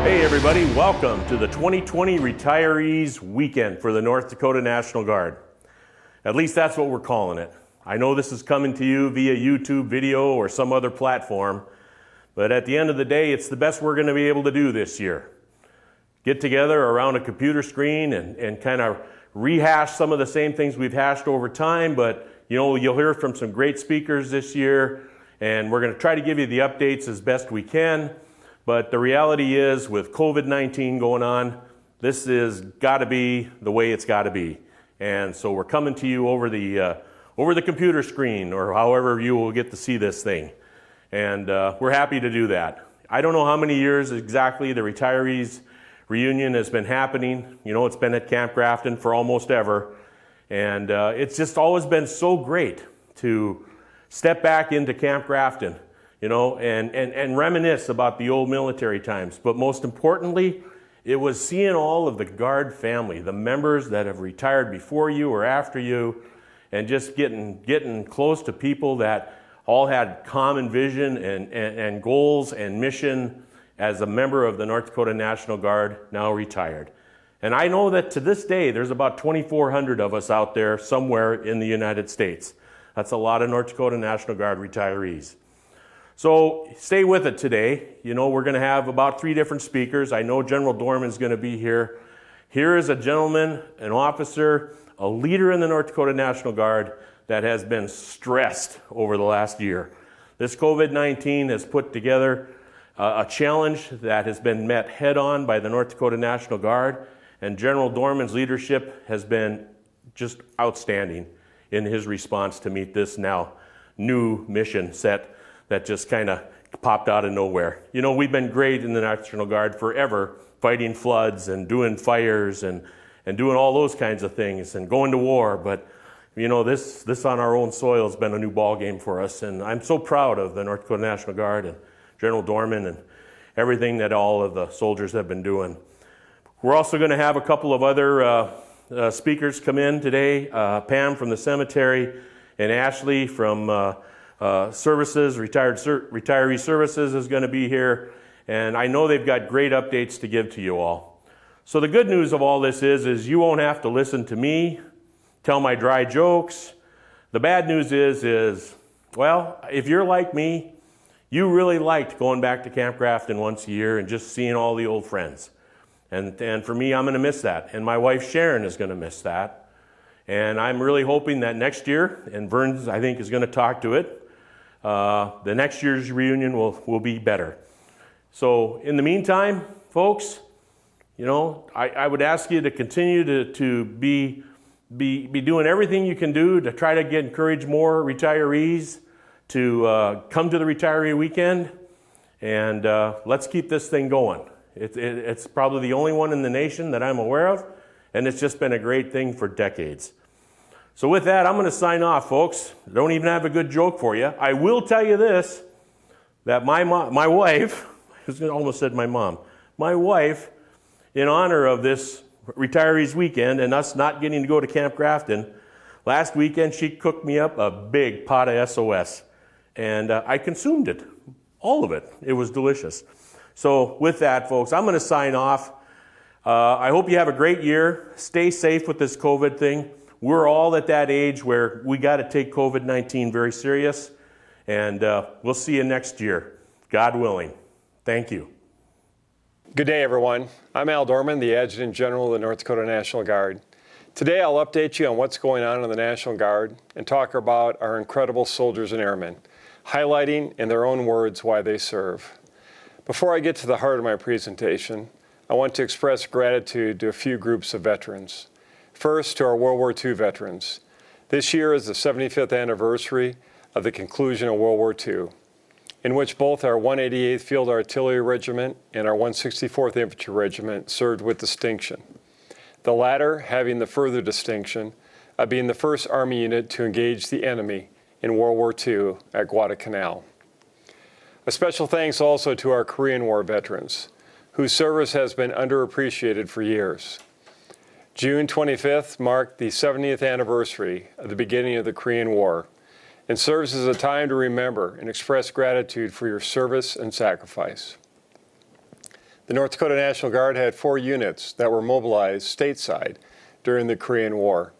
Hey everybody, welcome to the 2020 Retirees Weekend for the North Dakota National Guard. At least that's what we're calling it. I know this is coming to you via YouTube video or some other platform, but at the end of the day, it's the best we're going to be able to do this year. Get together around a computer screen and kind of rehash some of the same things we've hashed over time, but you'll hear from some great speakers this year, and we're going to try to give you the updates as best we can. But the reality is, with COVID-19 going on, this is got to be the way it's got to be. And so we're coming to you over the computer screen, or however you will get to see this thing. And we're happy to do that. I don't know how many years exactly the Retirees Reunion has been happening. You know, it's been at Camp Grafton for almost ever. And it's just always been so great to step back into Camp Grafton, you know, and reminisce about the old military times. But most importantly, it was seeing all of the Guard family, the members that have retired before you or after you, and just getting close to people that all had common vision and goals and mission as a member of the North Dakota National Guard, now retired. And I know that to this day, there's about 2,400 of us out there somewhere in the United States. That's a lot of North Dakota National Guard retirees. So stay with it today. You know, we're going to have about 3 different speakers. I know General Dohrmann is going to be here. Here is a gentleman, an officer, a leader in the North Dakota National Guard that has been stressed over the last year. This COVID-19 has put together a challenge that has been met head-on by the North Dakota National Guard, and General Dohrmann's leadership has been just outstanding in his response to meet this now new mission set that just kind of popped out of nowhere. You know, we've been great in the National Guard forever, fighting floods and doing fires and doing all those kinds of things and going to war. But, you know, this on our own soil has been a new ball game for us. And I'm so proud of the North Dakota National Guard and General Dohrmann and everything that all of the soldiers have been doing. We're also going to have a couple of other speakers come in today. Pam from the cemetery and Ashley from retiree services is going to be here, and I know they've got great updates to give to you all. So the good news of all this is you won't have to listen to me tell my dry jokes. The bad news is well, if you're like me, you really liked going back to Camp Grafton once a year and just seeing all the old friends. And for me, I'm going to miss that, and my wife Sharon is going to miss that. And I'm really hoping that next year, and Vern I think is going to talk to it, the next year's reunion will be better. So in the meantime, folks, you know, I would ask you to continue to be doing everything you can do to try to encourage more retirees to come to the Retiree Weekend, and let's keep this thing going. It's probably the only one in the nation that I'm aware of, and it's just been a great thing for decades. So with that, I'm going to sign off, folks. I don't even have a good joke for you. I will tell you this, that my wife, I almost said my mom, my wife, in honor of this Retirees Weekend and us not getting to go to Camp Grafton, last weekend she cooked me up a big pot of SOS. And I consumed it, all of it. It was delicious. So with that, folks, I'm going to sign off. I hope you have a great year. Stay safe with this COVID thing. We're all at that age where we got to take COVID-19 very serious, and we'll see you next year, God willing. Thank you. Good day, everyone. I'm Al Dohrmann, the Adjutant General of the North Dakota National Guard. Today, I'll update you on what's going on in the National Guard and talk about our incredible soldiers and airmen, highlighting in their own words why they serve. Before I get to the heart of my presentation, I want to express gratitude to a few groups of veterans. First, to our World War II veterans. This year is the 75th anniversary of the conclusion of World War II, in which both our 188th Field Artillery Regiment and our 164th Infantry Regiment served with distinction. The latter having the further distinction of being the first Army unit to engage the enemy in World War II at Guadalcanal. A special thanks also to our Korean War veterans, whose service has been underappreciated for years. June 25th marked the 70th anniversary of the beginning of the Korean War and serves as a time to remember and express gratitude for your service and sacrifice. The North Dakota National Guard had 4 units that were mobilized stateside during the Korean War: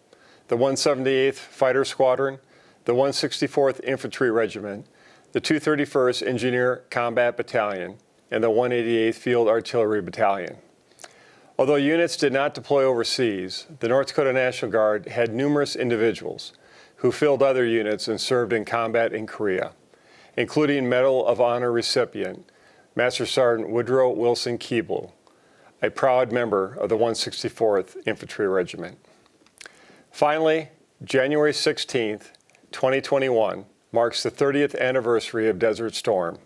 the 178th Fighter Squadron, the 164th Infantry Regiment, the 231st Engineer Combat Battalion, and the 188th Field Artillery Battalion. Although units did not deploy overseas, the North Dakota National Guard had numerous individuals who filled other units and served in combat in Korea, including Medal of Honor recipient Master Sergeant Woodrow Wilson Keeble, a proud member of the 164th Infantry Regiment. Finally, January 16, 2021 marks the 30th anniversary of Desert Storm.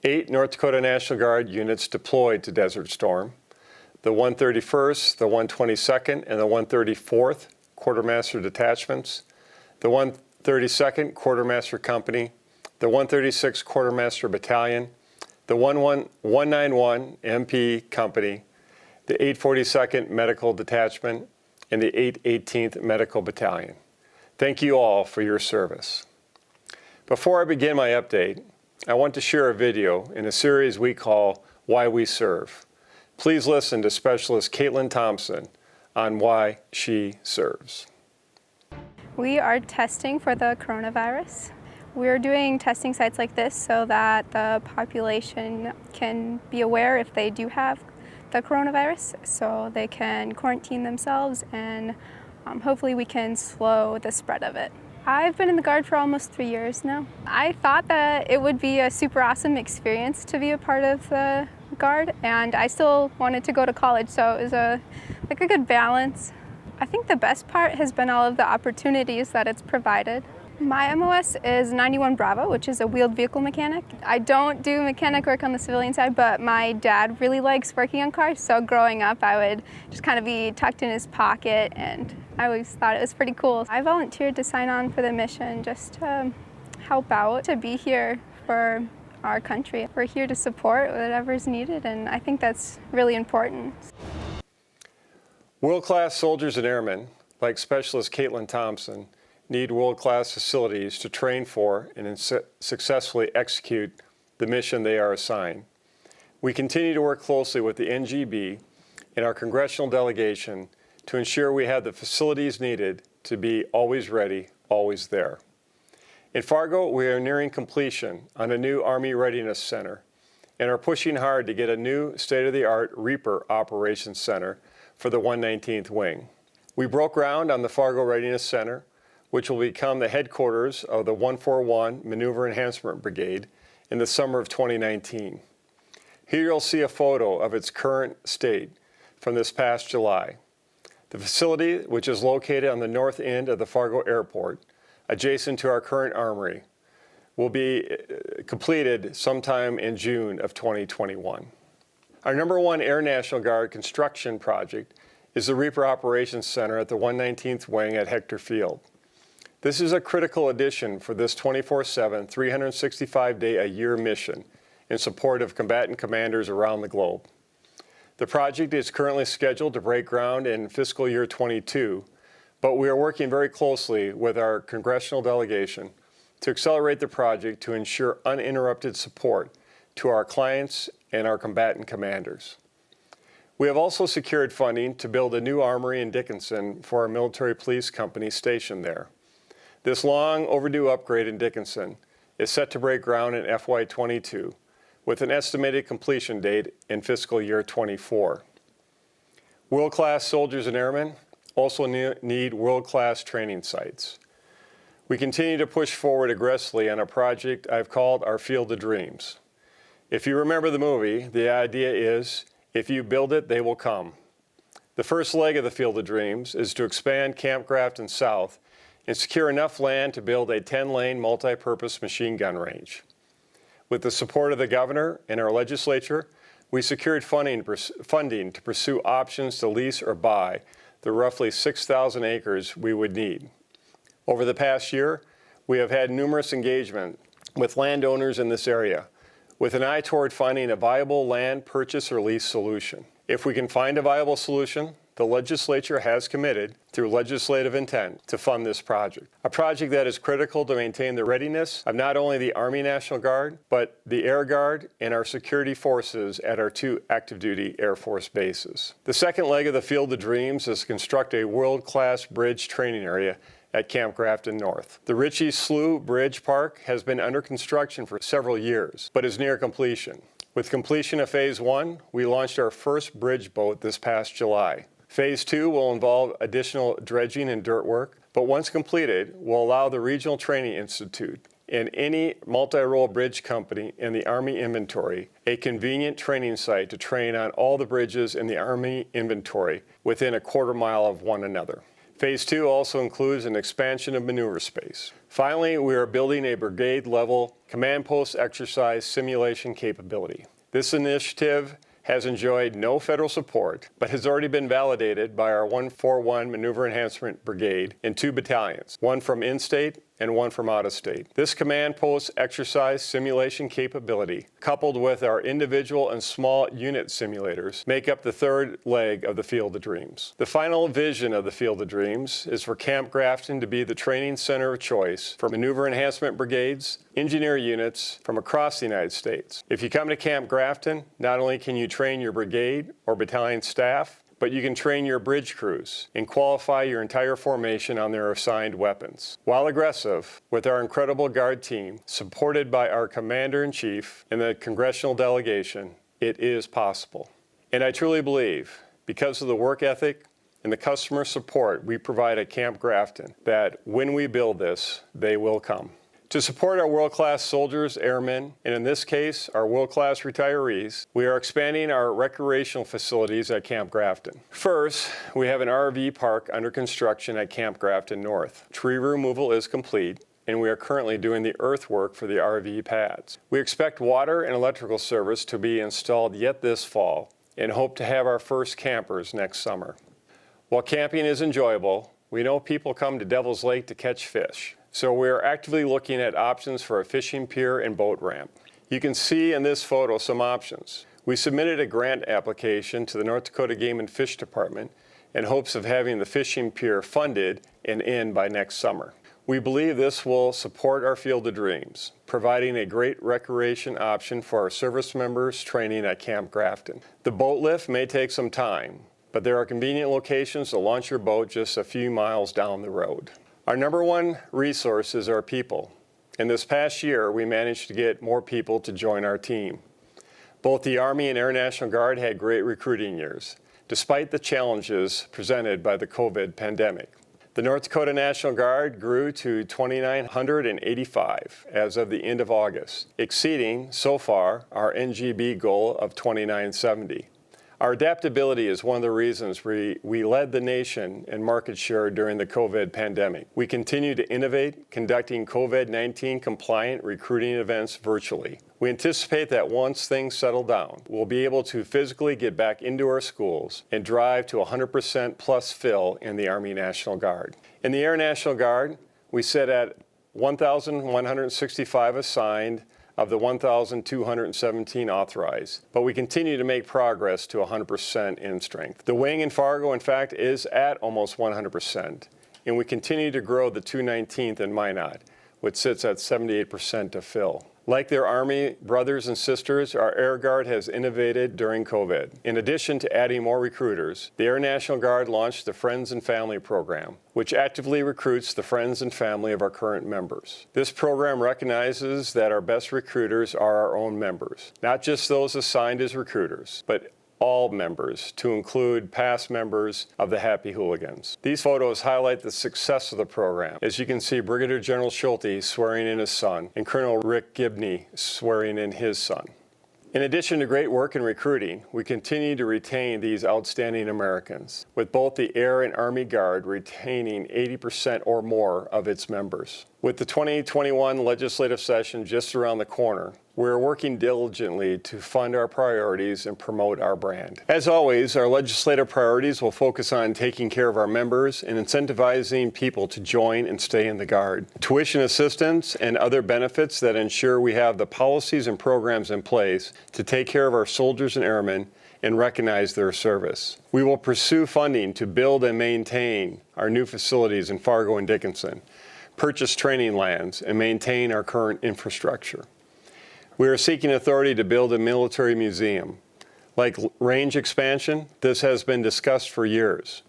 8 North Dakota National Guard units deployed to Desert Storm: the 131st, the 122nd, and the 134th Quartermaster Detachments, the 132nd Quartermaster Company, the 136th Quartermaster Battalion, the 191 MP Company, the 842nd Medical Detachment, and the 818th Medical Battalion. Thank you all for your service. Before I begin my update, I want to share a video in a series we call Why We Serve. Please listen to Specialist Caitlin Thompson on why she serves. We are testing for the coronavirus. We're doing testing sites like this so that the population can be aware if they do have the coronavirus, so they can quarantine themselves, and hopefully we can slow the spread of it. I've been in the Guard for almost 3 years now. I thought that it would be a super awesome experience to be a part of the Guard, and I still wanted to go to college, so it was a good balance. I think the best part has been all of the opportunities that it's provided. My MOS is 91 Bravo, which is a wheeled vehicle mechanic. I don't do mechanic work on the civilian side, but my dad really likes working on cars, so growing up I would just kind of be tucked in his pocket, and I always thought it was pretty cool. I volunteered to sign on for the mission just to help out, to be here for our country. We're here to support whatever's needed, and I think that's really important. World-class soldiers and airmen, like Specialist Caitlin Thompson, need world-class facilities to train for and successfully execute the mission they are assigned. We continue to work closely with the NGB and our congressional delegation to ensure we have the facilities needed to be always ready, always there. In Fargo, we are nearing completion on a new Army Readiness Center and are pushing hard to get a new state-of-the-art Reaper Operations Center for the 119th Wing. We broke ground on the Fargo Readiness Center, which will become the headquarters of the 141 Maneuver Enhancement Brigade in the summer of 2019. Here you'll see a photo of its current state from this past July. The facility, which is located on the north end of the Fargo Airport, adjacent to our current armory, will be completed sometime in June of 2021. Our #1 Air National Guard construction project is the Reaper Operations Center at the 119th Wing at Hector Field. This is a critical addition for this 24/7, 365-day-a-year mission in support of combatant commanders around the globe. The project is currently scheduled to break ground in fiscal year 22, but we are working very closely with our congressional delegation to accelerate the project to ensure uninterrupted support to our clients and our combatant commanders. We have also secured funding to build a new armory in Dickinson for our military police company stationed there. This long overdue upgrade in Dickinson is set to break ground in FY22 with an estimated completion date in fiscal year 24. World-class soldiers and airmen also need world-class training sites. We continue to push forward aggressively on a project I've called our Field of Dreams. If you remember the movie, the idea is, if you build it, they will come. The first leg of the Field of Dreams is to expand Camp Grafton South and secure enough land to build a 10-lane multi-purpose machine gun range. With the support of the governor and our legislature, we secured funding to pursue options to lease or buy the roughly 6,000 acres we would need. Over the past year, we have had numerous engagement with landowners in this area, with an eye toward finding a viable land purchase or lease solution. If we can find a viable solution, the legislature has committed, through legislative intent, to fund this project. A project that is critical to maintain the readiness of not only the Army National Guard, but the Air Guard and our security forces at our 2 active duty Air Force bases. The second leg of the Field of Dreams is to construct a world-class bridge training area at Camp Grafton North. The Ritchie Slough Bridge Park has been under construction for several years, but is near completion. With completion of Phase 1, we launched our first bridge boat this past July. Phase 2 will involve additional dredging and dirt work, but once completed, will allow the Regional Training Institute and any multi-role bridge company in the Army inventory a convenient training site to train on all the bridges in the Army inventory within a quarter mile of one another. Phase 2 also includes an expansion of maneuver space. Finally, we are building a brigade-level command post exercise simulation capability. This initiative has enjoyed no federal support, but has already been validated by our 141 Maneuver Enhancement Brigade in 2 battalions, one from in-state and one from out-of-state. This command post exercise simulation capability, coupled with our individual and small unit simulators, make up the third leg of the Field of Dreams. The final vision of the Field of Dreams is for Camp Grafton to be the training center of choice for maneuver enhancement brigades, engineer units from across the United States. If you come to Camp Grafton, not only can you train your brigade or battalion staff, but you can train your bridge crews and qualify your entire formation on their assigned weapons. While aggressive, with our incredible Guard team, supported by our Commander-in-Chief and the congressional delegation, it is possible. And I truly believe, because of the work ethic and the customer support we provide at Camp Grafton, that when we build this, they will come. To support our world-class soldiers, airmen, and in this case, our world-class retirees, we are expanding our recreational facilities at Camp Grafton. First, we have an RV park under construction at Camp Grafton North. Tree removal is complete, and we are currently doing the earthwork for the RV pads. We expect water and electrical service to be installed yet this fall, and hope to have our first campers next summer. While camping is enjoyable, we know people come to Devil's Lake to catch fish. So we are actively looking at options for a fishing pier and boat ramp. You can see in this photo some options. We submitted a grant application to the North Dakota Game and Fish Department in hopes of having the fishing pier funded and in by next summer. We believe this will support our Field of Dreams, providing a great recreation option for our service members training at Camp Grafton. The boat lift may take some time, but there are convenient locations to launch your boat just a few miles down the road. Our number one resource is our people. And this past year, we managed to get more people to join our team. Both the Army and Air National Guard had great recruiting years, despite the challenges presented by the COVID pandemic. The North Dakota National Guard grew to 2,985 as of the end of August, exceeding, so far, our NGB goal of 2,970. Our adaptability is one of the reasons we led the nation in market share during the COVID pandemic. We continue to innovate, conducting COVID-19 compliant recruiting events virtually. We anticipate that once things settle down, we'll be able to physically get back into our schools and drive to 100% plus fill in the Army National Guard. In the Air National Guard, we sit at 1,165 assigned of the 1,217 authorized, but we continue to make progress to 100% in strength. The wing in Fargo, in fact, is at almost 100%, and we continue to grow the 219th in Minot, which sits at 78% to fill. Like their Army brothers and sisters, our Air Guard has innovated during COVID. In addition to adding more recruiters, the Air National Guard launched the Friends and Family program, which actively recruits the friends and family of our current members. This program recognizes that our best recruiters are our own members, not just those assigned as recruiters, but all members, to include past members of the Happy Hooligans. These photos highlight the success of the program. As you can see, Brigadier General Schulte swearing in his son, and Colonel Rick Gibney swearing in his son. In addition to great work in recruiting, we continue to retain these outstanding Americans, with both the Air and Army Guard retaining 80% or more of its members. With the 2021 legislative session just around the corner, we're working diligently to fund our priorities and promote our brand. As always, our legislative priorities will focus on taking care of our members and incentivizing people to join and stay in the Guard. Tuition assistance and other benefits that ensure we have the policies and programs in place to take care of our soldiers and airmen and recognize their service. We will pursue funding to build and maintain our new facilities in Fargo and Dickinson, purchase training lands, and maintain our current infrastructure. We are seeking authority to build a military museum. Like range expansion, this has been discussed for years.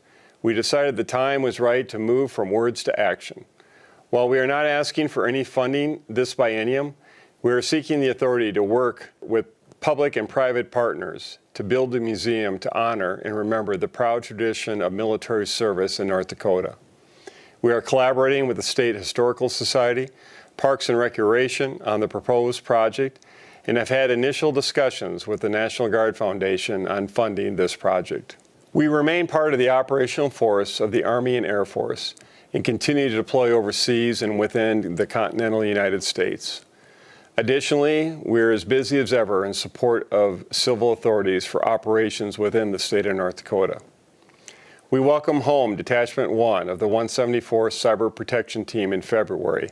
We decided the time was right to move from words to action. While we are not asking for any funding this biennium, we are seeking the authority to work with public and private partners to build a museum to honor and remember the proud tradition of military service in North Dakota. We are collaborating with the State Historical Society, Parks and Recreation on the proposed project, and have had initial discussions with the National Guard Foundation on funding this project. We remain part of the operational force of the Army and Air Force and continue to deploy overseas and within the continental United States. Additionally, we're as busy as ever in support of civil authorities for operations within the state of North Dakota. We welcome home Detachment 1 of the 174th Cyber Protection Team in February,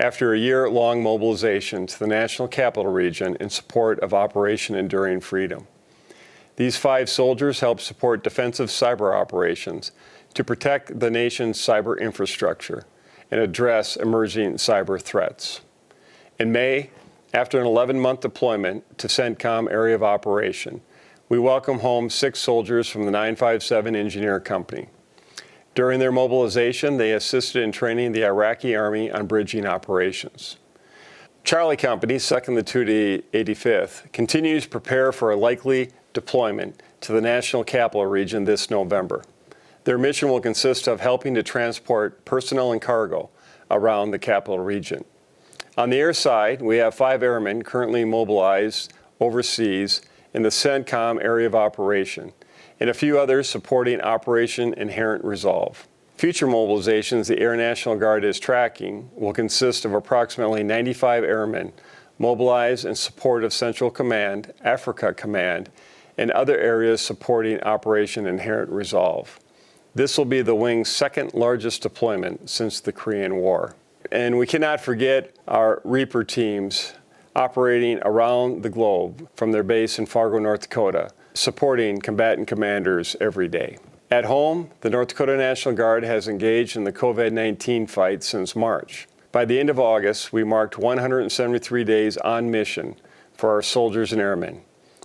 after a year-long mobilization to the National Capital Region in support of Operation Enduring Freedom. These 5 soldiers help support defensive cyber operations to protect the nation's cyber infrastructure and address emerging cyber threats. In May, after an 11-month deployment to CENTCOM Area of Operation, we welcome home 6 soldiers from the 957 Engineer Company. During their mobilization, they assisted in training the Iraqi Army on bridging operations. Charlie Company, 2nd Latuda 85th, continues to prepare for a likely deployment to the National Capital Region this November. Their mission will consist of helping to transport personnel and cargo around the Capital Region. On the air side, we have 5 airmen currently mobilized overseas in the CENTCOM Area of Operation, and a few others supporting Operation Inherent Resolve. Future mobilizations the Air National Guard is tracking will consist of approximately 95 airmen mobilized in support of Central Command, Africa Command, and other areas supporting Operation Inherent Resolve. This will be the wing's 2nd largest deployment since the Korean War. And we cannot forget our Reaper teams operating around the globe from their base in Fargo, North Dakota, supporting combatant commanders every day. At home, the North Dakota National Guard has engaged in the COVID-19 fight since March. By the end of August, we marked 173 days on mission for our soldiers and airmen,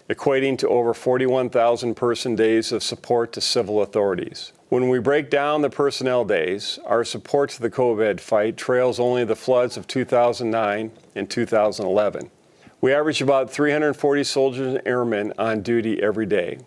equating to over 41,000 person days of support to civil authorities. When we break down the personnel days, our support to the COVID fight trails only the floods of 2009 and 2011. We average about 340 soldiers and airmen on duty every day.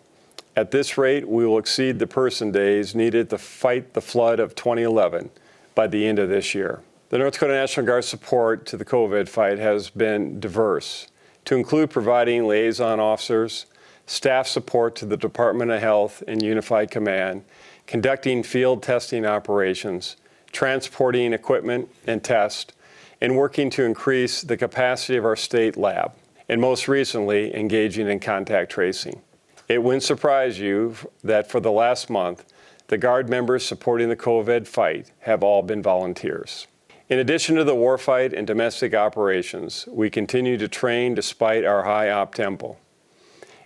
At this rate, we will exceed the person days needed to fight the flood of 2011 by the end of this year. The North Dakota National Guard support to the COVID fight has been diverse, to include providing liaison officers, staff support to the Department of Health and Unified Command, conducting field testing operations, transporting equipment and test, and working to increase the capacity of our state lab, and most recently, engaging in contact tracing. It wouldn't surprise you that for the last month, the Guard members supporting the COVID fight have all been volunteers. In addition to the warfight and domestic operations, we continue to train despite our high op tempo.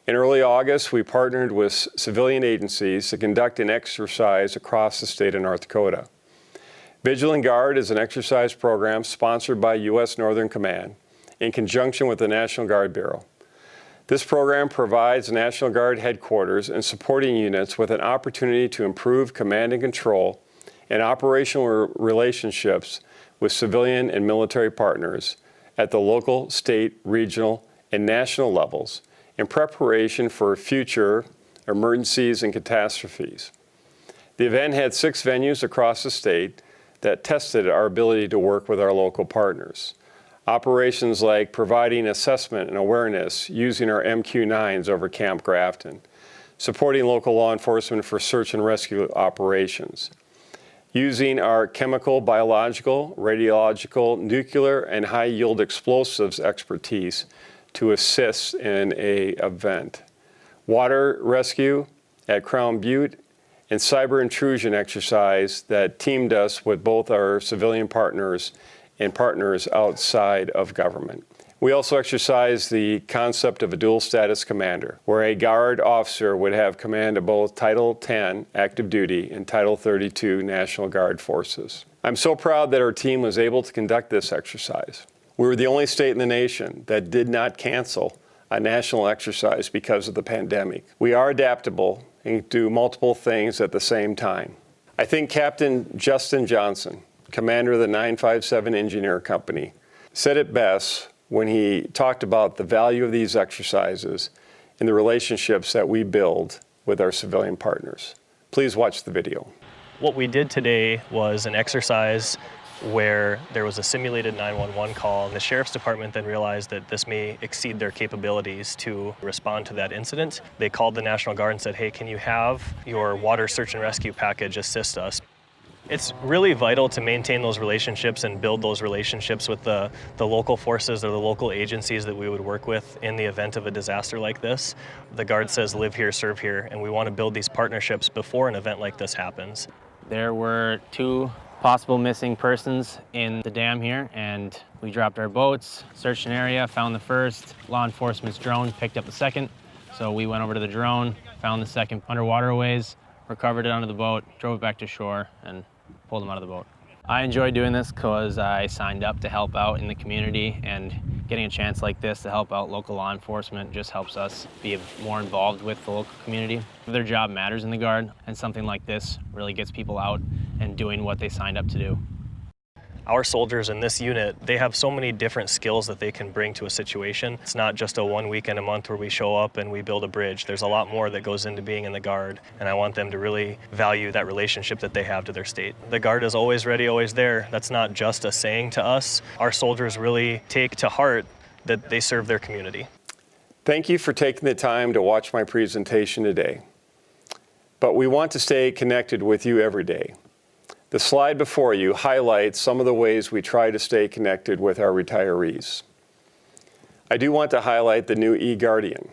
In early August, we partnered with civilian agencies to conduct an exercise across the state of North Dakota. Vigilant Guard is an exercise program sponsored by U.S. Northern Command in conjunction with the National Guard Bureau. This program provides National Guard headquarters and supporting units with an opportunity to improve command and control and operational relationships with civilian and military partners at the local, state, regional, and national levels in preparation for future emergencies and catastrophes. The event had 6 venues across the state that tested our ability to work with our local partners. Operations like providing assessment and awareness using our MQ-9s over Camp Grafton, supporting local law enforcement for search and rescue operations, using our chemical, biological, radiological, nuclear, and high-yield explosives expertise to assist in an event, water rescue at Crown Butte, and cyber intrusion exercise that teamed us with both our civilian partners and partners outside of government. We also exercised the concept of a dual status commander, where a Guard officer would have command of both Title 10 active duty and Title 32 National Guard forces. I'm so proud that our team was able to conduct this exercise. We were the only state in the nation that did not cancel a national exercise because of the pandemic. We are adaptable and do multiple things at the same time. I think Captain Justin Johnson, commander of the 957 Engineer Company, said it best when he talked about the value of these exercises and the relationships that we build with our civilian partners. Please watch the video. What we did today was an exercise where there was a simulated 911 call, and the Sheriff's Department then realized that this may exceed their capabilities to respond to that incident. They called the National Guard and said, hey, can you have your water search and rescue package assist us? It's really vital to maintain those relationships and build those relationships with the local forces or the local agencies that we would work with in the event of a disaster like this. The Guard says live here, serve here, and we want to build these partnerships before an event like this happens. There were 2 possible missing persons in the dam here, and we dropped our boats, searched an area, found the first. Law enforcement's drone picked up the second, so we went over to the drone, found the second underwaterways, recovered it onto the boat, drove it back to shore, and pulled them out of the boat. I enjoy doing this because I signed up to help out in the community, and getting a chance like this to help out local law enforcement just helps us be more involved with the local community. Their job matters in the Guard, and something like this really gets people out and doing what they signed up to do. Our soldiers in this unit, they have so many different skills that they can bring to a situation. It's not just a 1 weekend a month where we show up and we build a bridge. There's a lot more that goes into being in the Guard, and I want them to really value that relationship that they have to their state. The Guard is always ready, always there. That's not just a saying to us. Our soldiers really take to heart that they serve their community. Thank you for taking the time to watch my presentation today. But we want to stay connected with you every day. The slide before you highlights some of the ways we try to stay connected with our retirees. I do want to highlight the new eGuardian.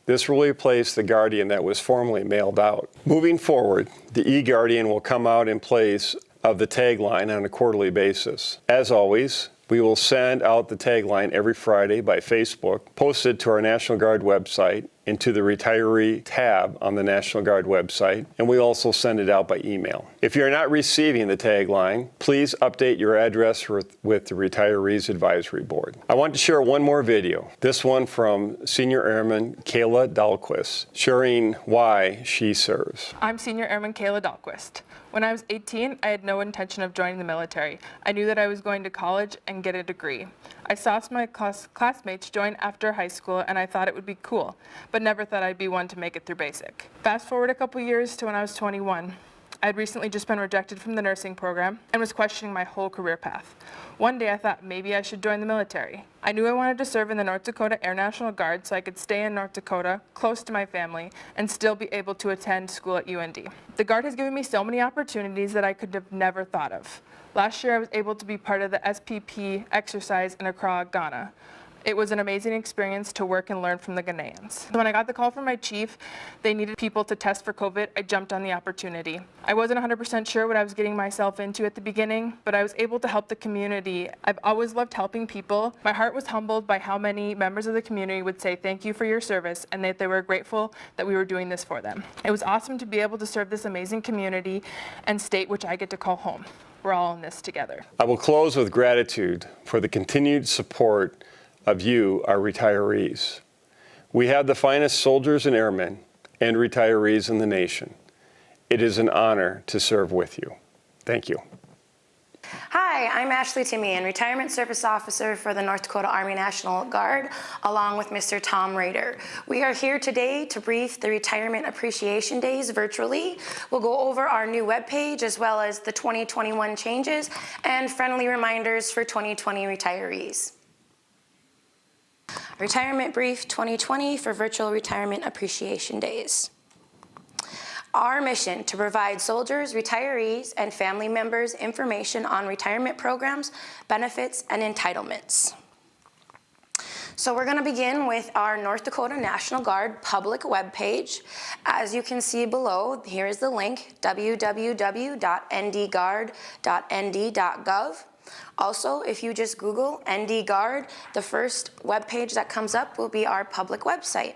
This will replace the Guardian that was formerly mailed out. Moving forward, the eGuardian will come out in place of the tagline on a quarterly basis. As always, we will send out the tagline every Friday by Facebook, posted to our National Guard website and to the Retiree tab on the National Guard website, and we also send it out by email. If you're not receiving the tagline, please update your address with the Retirees Advisory Board. I want to share one more video, this one from Senior Airman Kayla Dahlquist, sharing why she serves. I'm Senior Airman Kayla Dahlquist. When I was 18, I had no intention of joining the military. I knew that I was going to college and get a degree. I saw my classmates join after high school, and I thought it would be cool, but never thought I'd be one to make it through basic. Fast forward a couple years to when I was 21. I had recently just been rejected from the nursing program and was questioning my whole career path. One day I thought maybe I should join the military. I knew I wanted to serve in the North Dakota Air National Guard so I could stay in North Dakota, close to my family, and still be able to attend school at UND. The Guard has given me so many opportunities that I could have never thought of. Last year I was able to be part of the SPP exercise in Accra, Ghana. It was an amazing experience to work and learn from the Ghanaians. When I got the call from my chief, they needed people to test for COVID, I jumped on the opportunity. I wasn't 100% sure what I was getting myself into at the beginning, but I was able to help the community. I've always loved helping people. My heart was humbled by how many members of the community would say thank you for your service and that they were grateful that we were doing this for them. It was awesome to be able to serve this amazing community and state which I get to call home. We're all in this together. I will close with gratitude for the continued support of you, our retirees. We have the finest soldiers and airmen and retirees in the nation. It is an honor to serve with you. Thank you. Hi, I'm Ashley Timian, Retirement Service Officer for the North Dakota Army National Guard, along with Mr. Tom Rader. We are here today to brief the Retirement Appreciation Days virtually. We'll go over our new webpage as well as the 2021 changes and friendly reminders for 2020 retirees. Retirement Brief 2020 for Virtual Retirement Appreciation Days. Our mission to provide soldiers, retirees, and family members information on retirement programs, benefits, and entitlements. So we're going to begin with our North Dakota National Guard public webpage. As you can see below, here is the link, www.ndguard.nd.gov. Also, if you just Google ND Guard, the first webpage that comes up will be our public website.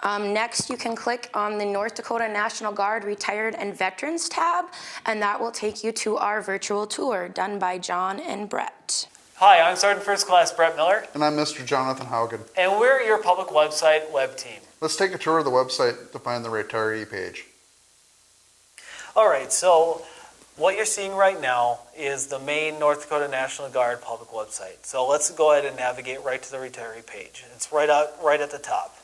Next, you can click on the North Dakota National Guard Retired and Veterans tab, and that will take you to our virtual tour done by John and Brett. Hi, I'm Sergeant First Class Brett Miller. And I'm Mr. Jonathan Haugen. And we're your public website web team. Let's take a tour of the website to find the retiree page. All right, so what you're seeing right now is the main North Dakota National Guard public website. So let's go ahead and navigate right to the retiree page. It's right at the top.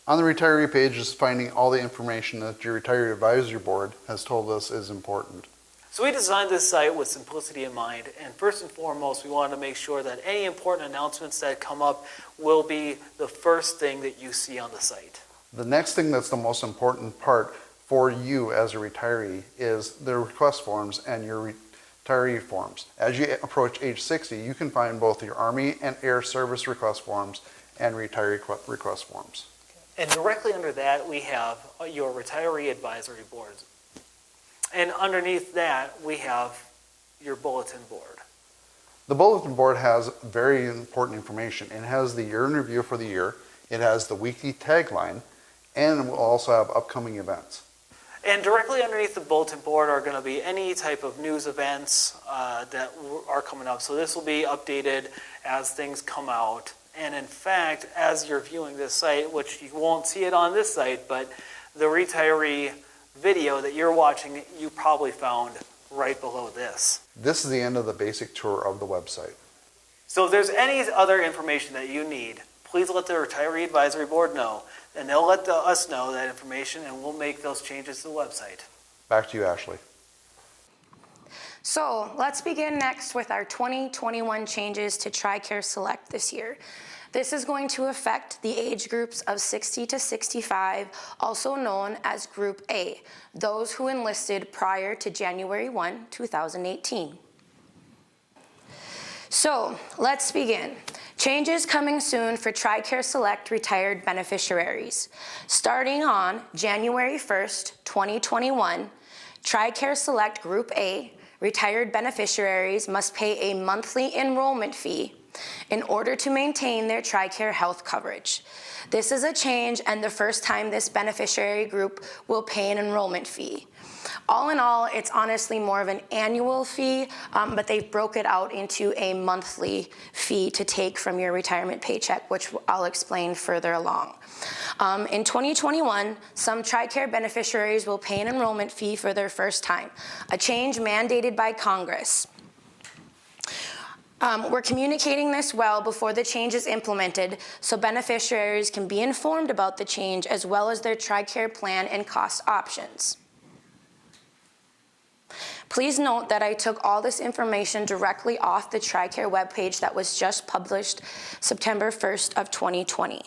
On the retiree page is finding all the information that your retiree advisory board has told us is important. So we designed this site with simplicity in mind, and first and foremost, we wanted to make sure that any important announcements that come up will be the first thing that you see on the site. The next thing that's the most important part for you as a retiree is the request forms and your retiree forms. As you approach age 60, you can find both your Army and Air Service request forms and retiree request forms. And directly under that, we have your retiree advisory boards. And underneath that, we have your bulletin board. The bulletin board has very important information. It has the year in review for the year, it has the weekly tagline, and it will also have upcoming events. And directly underneath the bulletin board are going to be any type of news events that are coming up. So this will be updated as things come out. And in fact, as you're viewing this site, which you won't see it on this site, but the retiree video that you're watching, you probably found right below this. This is the end of the basic tour of the website. So if there's any other information that you need, please let the Retiree Advisory Board know, and they'll let us know that information, and we'll make those changes to the website. Back to you, Ashley. So let's begin next with our 2021 changes to TRICARE Select this year. This is going to affect the age groups of 60 to 65, also known as Group A, those who enlisted prior to January 1, 2018. So let's begin. Changes coming soon for TRICARE Select retired beneficiaries. Starting on January 1st, 2021, TRICARE Select Group A retired beneficiaries must pay a monthly enrollment fee in order to maintain their TRICARE health coverage. This is a change and the first time this beneficiary group will pay an enrollment fee. All in all, it's honestly more of an annual fee, but they've broke it out into a monthly fee to take from your retirement paycheck, which I'll explain further along. In 2021, some TRICARE beneficiaries will pay an enrollment fee for their first time, a change mandated by Congress. We're communicating this well before the change is implemented so beneficiaries can be informed about the change as well as their TRICARE plan and cost options. Please note that I took all this information directly off the TRICARE webpage that was just published September 1st of 2020.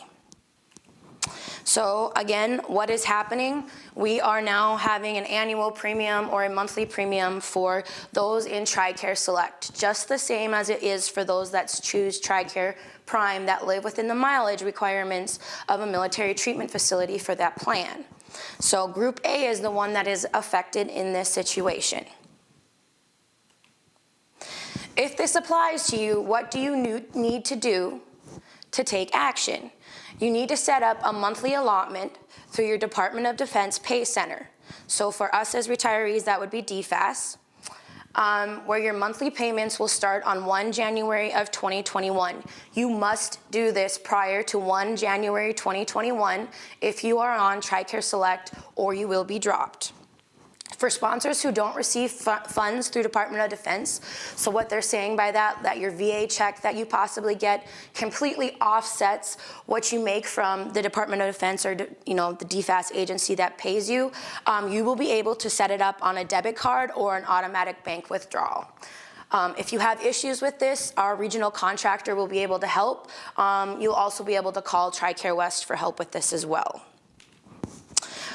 So again, what is happening? We are now having an annual premium or a monthly premium for those in TRICARE Select, just the same as it is for those that choose TRICARE Prime that live within the mileage requirements of a military treatment facility for that plan. So Group A is the one that is affected in this situation. If this applies to you, what do you need to do to take action? You need to set up a monthly allotment through your Department of Defense Pay Center. So for us as retirees, that would be DFAS, where your monthly payments will start on 1 January of 2021. You must do this prior to 1 January 2021 if you are on TRICARE Select or you will be dropped. For sponsors who don't receive funds through Department of Defense, so what they're saying by that your VA check that you possibly get completely offsets what you make from the Department of Defense or the DFAS agency that pays you, you will be able to set it up on a debit card or an automatic bank withdrawal. If you have issues with this, our regional contractor will be able to help. You'll also be able to call TRICARE West for help with this as well.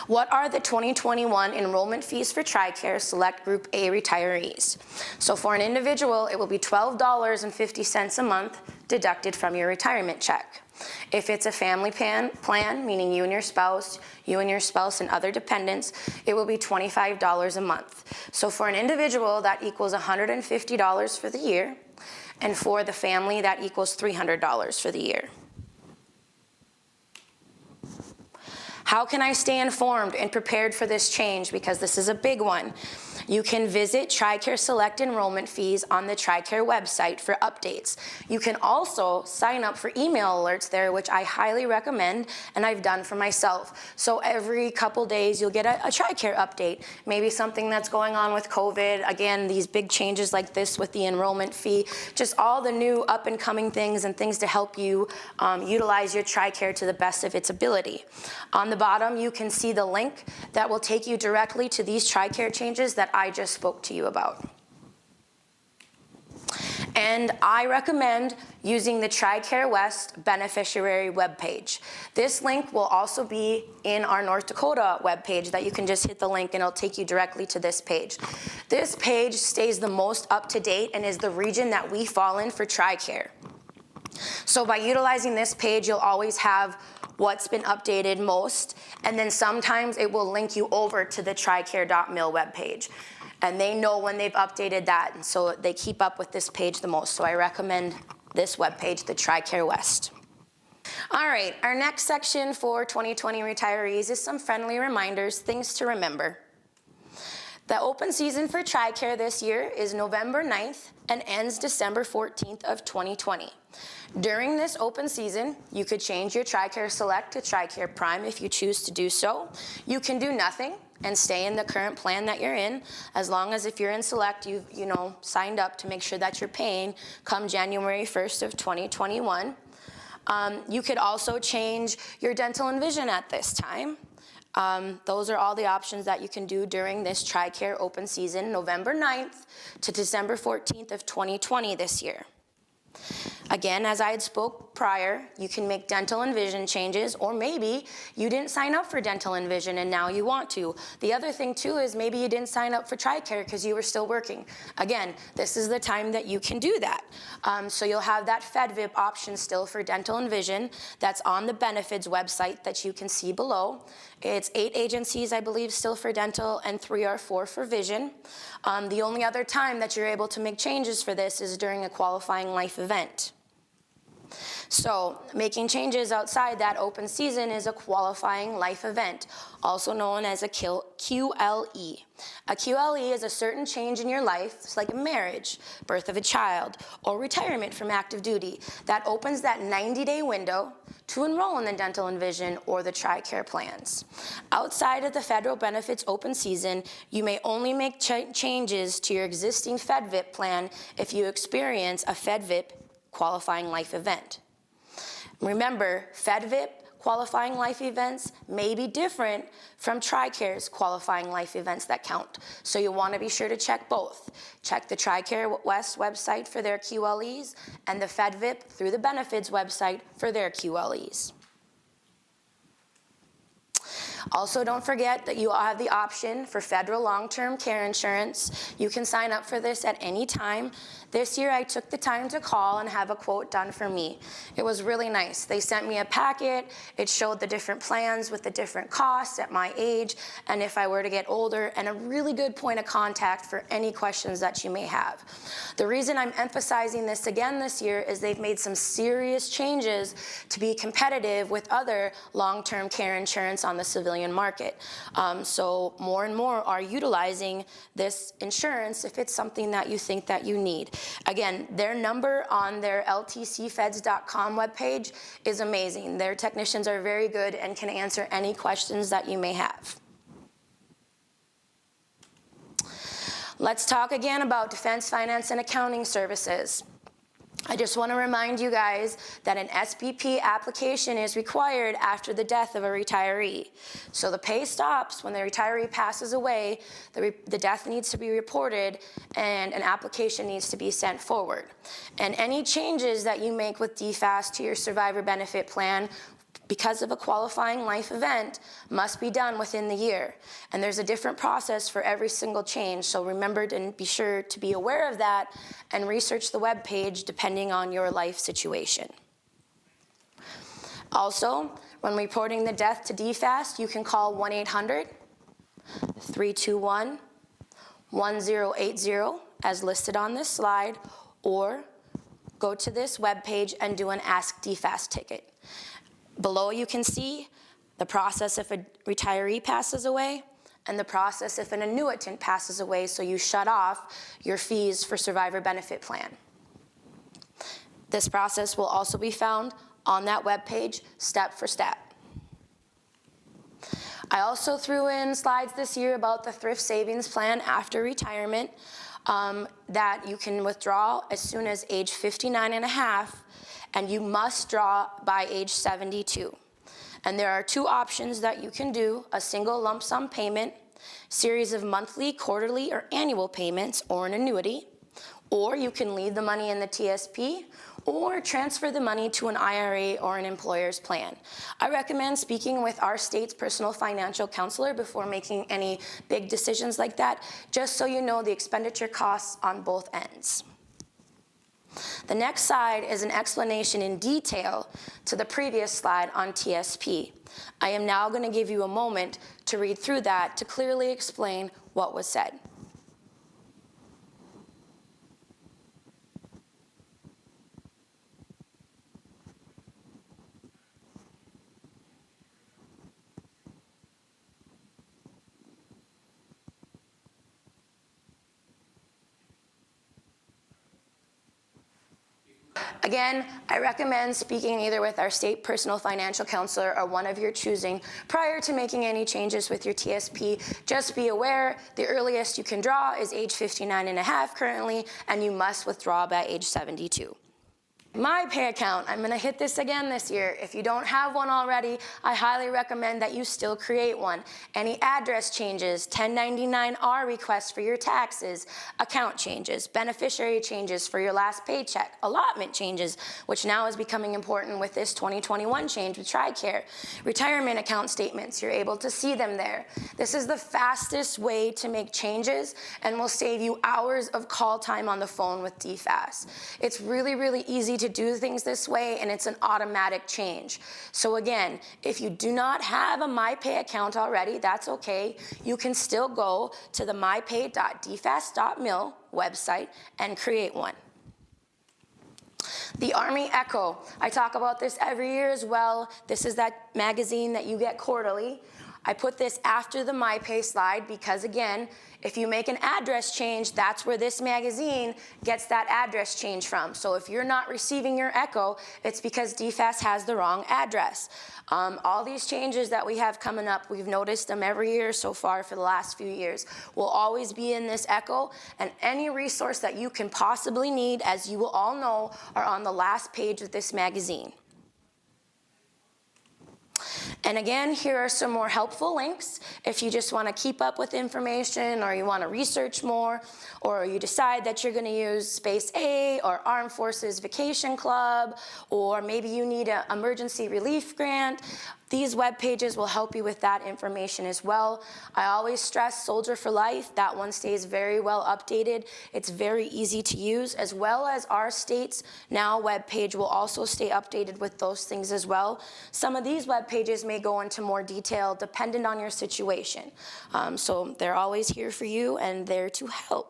What are the 2021 enrollment fees for TRICARE Select Group A retirees? So for an individual, it will be $12.50 a month deducted from your retirement check. If it's a family plan, meaning you and your spouse and other dependents, it will be $25 a month. So for an individual, that equals $150 for the year, and for the family, that equals $300 for the year. How can I stay informed and prepared for this change? Because this is a big one. You can visit TRICARE Select enrollment fees on the TRICARE website for updates. You can also sign up for email alerts there, which I highly recommend, and I've done for myself. So every couple days you'll get a TRICARE update, maybe something that's going on with COVID, again, these big changes like this with the enrollment fee, just all the new up and coming things and things to help you utilize your TRICARE to the best of its ability. On the bottom, you can see the link that will take you directly to these TRICARE changes that I just spoke to you about. And I recommend using the TRICARE West beneficiary webpage. This link will also be in our North Dakota webpage that you can just hit the link and it'll take you directly to this page. This page stays the most up to date and is the region that we fall in for TRICARE. So by utilizing this page, you'll always have what's been updated most, and then sometimes it will link you over to the tricare.mil webpage. And they know when they've updated that, and so they keep up with this page the most. So I recommend this webpage, the TRICARE West. All right, our next section for 2020 retirees is some friendly reminders, things to remember. The open season for TRICARE this year is November 9th and ends December 14th of 2020. During this open season, you could change your TRICARE Select to TRICARE Prime if you choose to do so. You can do nothing and stay in the current plan that you're in, as long as if you're in Select, you've signed up to make sure that you're paying come January 1st of 2021. You could also change your dental and vision at this time. Those are all the options that you can do during this TRICARE open season, November 9th to December 14th of 2020 this year. Again, as I had spoke prior, you can make dental and vision changes, or maybe you didn't sign up for dental and vision and now you want to. The other thing too is maybe you didn't sign up for TRICARE because you were still working. Again, this is the time that you can do that. So you'll have that FedVIP option still for dental and vision. That's on the benefits website that you can see below. It's 8 agencies, I believe, still for dental and 3 or 4 for vision. The only other time that you're able to make changes for this is during a qualifying life event. So making changes outside that open season is a qualifying life event, also known as a QLE. A QLE is a certain change in your life, it's like a marriage, birth of a child, or retirement from active duty, that opens that 90-day window to enroll in the dental and vision or the TRICARE plans. Outside of the federal benefits open season, you may only make changes to your existing FedVIP plan if you experience a FedVIP qualifying life event. Remember, FedVIP qualifying life events may be different from TRICARE's qualifying life events that count. So you want to be sure to check both. Check the TRICARE West website for their QLEs and the FedVIP through the benefits website for their QLEs. Also, don't forget that you all have the option for federal long-term care insurance. You can sign up for this at any time. This year, I took the time to call and have a quote done for me. It was really nice. They sent me a packet. It showed the different plans with the different costs at my age and if I were to get older, and a really good point of contact for any questions that you may have. The reason I'm emphasizing this again this year is they've made some serious changes to be competitive with other long-term care insurance on the civilian market. So more and more are utilizing this insurance if it's something that you think that you need. Again, their number on their ltcfeds.com webpage is amazing. Their technicians are very good and can answer any questions that you may have. Let's talk again about Defense Finance and Accounting Services. I just want to remind you guys that an SBP application is required after the death of a retiree. So the pay stops when the retiree passes away, the death needs to be reported, and an application needs to be sent forward. And any changes that you make with DFAS to your survivor benefit plan because of a qualifying life event, must be done within the year. And there's a different process for every single change, so remember and be sure to be aware of that and research the web page depending on your life situation. Also, when reporting the death to DFAS, you can call 1-800-321-1080 as listed on this slide, or go to this web page and do an Ask DFAS ticket. Below you can see the process if a retiree passes away and the process if an annuitant passes away, so you shut off your fees for survivor benefit plan. This process will also be found on that web page step for step. I also threw in slides this year about the thrift savings plan after retirement that you can withdraw as soon as age 59 and a half, and you must draw by age 72. And there are two options that you can do: a single lump sum payment, series of monthly, quarterly, or annual payments, or an annuity, or you can leave the money in the TSP or transfer the money to an IRA or an employer's plan. I recommend speaking with our state's personal financial counselor before making any big decisions like that, just so you know the expenditure costs on both ends. The next slide is an explanation in detail to the previous slide on TSP. I am now going to give you a moment to read through that to clearly explain what was said. Again, I recommend speaking either with our state personal financial counselor or one of your choosing prior to making any changes with your TSP. Just be aware, the earliest you can draw is age 59 and a half currently, and you must withdraw by age 72. My pay account, I'm gonna hit this again this year. If you don't have one already, I highly recommend that you still create one. Any address changes, 1099-R requests for your taxes, account changes, beneficiary changes for your last paycheck, allotment changes, which now is becoming important with this 2021 change with TRICARE, retirement account statements, you're able to see them there. This is the fastest way to make changes and will save you hours of call time on the phone with DFAS. It's really, really easy to do things this way, and it's an automatic change. So again, if you do not have a MyPay account already, that's okay. You can still go to the mypay.dfas.mil website and create one. The Army Echo, I talk about this every year as well. This is that magazine that you get quarterly. I put this after the MyPay slide because, again, if you make an address change, that's where this magazine gets that address change from. So if you're not receiving your Echo, it's because DFAS has the wrong address. All these changes that we have coming up, we've noticed them every year so far for the last few years, will always be in this Echo, and any resource that you can possibly need, as you will all know, are on the last page of this magazine. And again, here are some more helpful links if you just want to keep up with information, or you want to research more, or you decide that you're going to use Space A or Armed Forces Vacation Club, or maybe you need an emergency relief grant. These web pages will help you with that information as well. I always stress Soldier for Life. That one stays very well updated. It's very easy to use, as well as our state's now web page will also stay updated with those things as well. Some of these web pages may go into more detail dependent on your situation. So they're always here for you and there to help.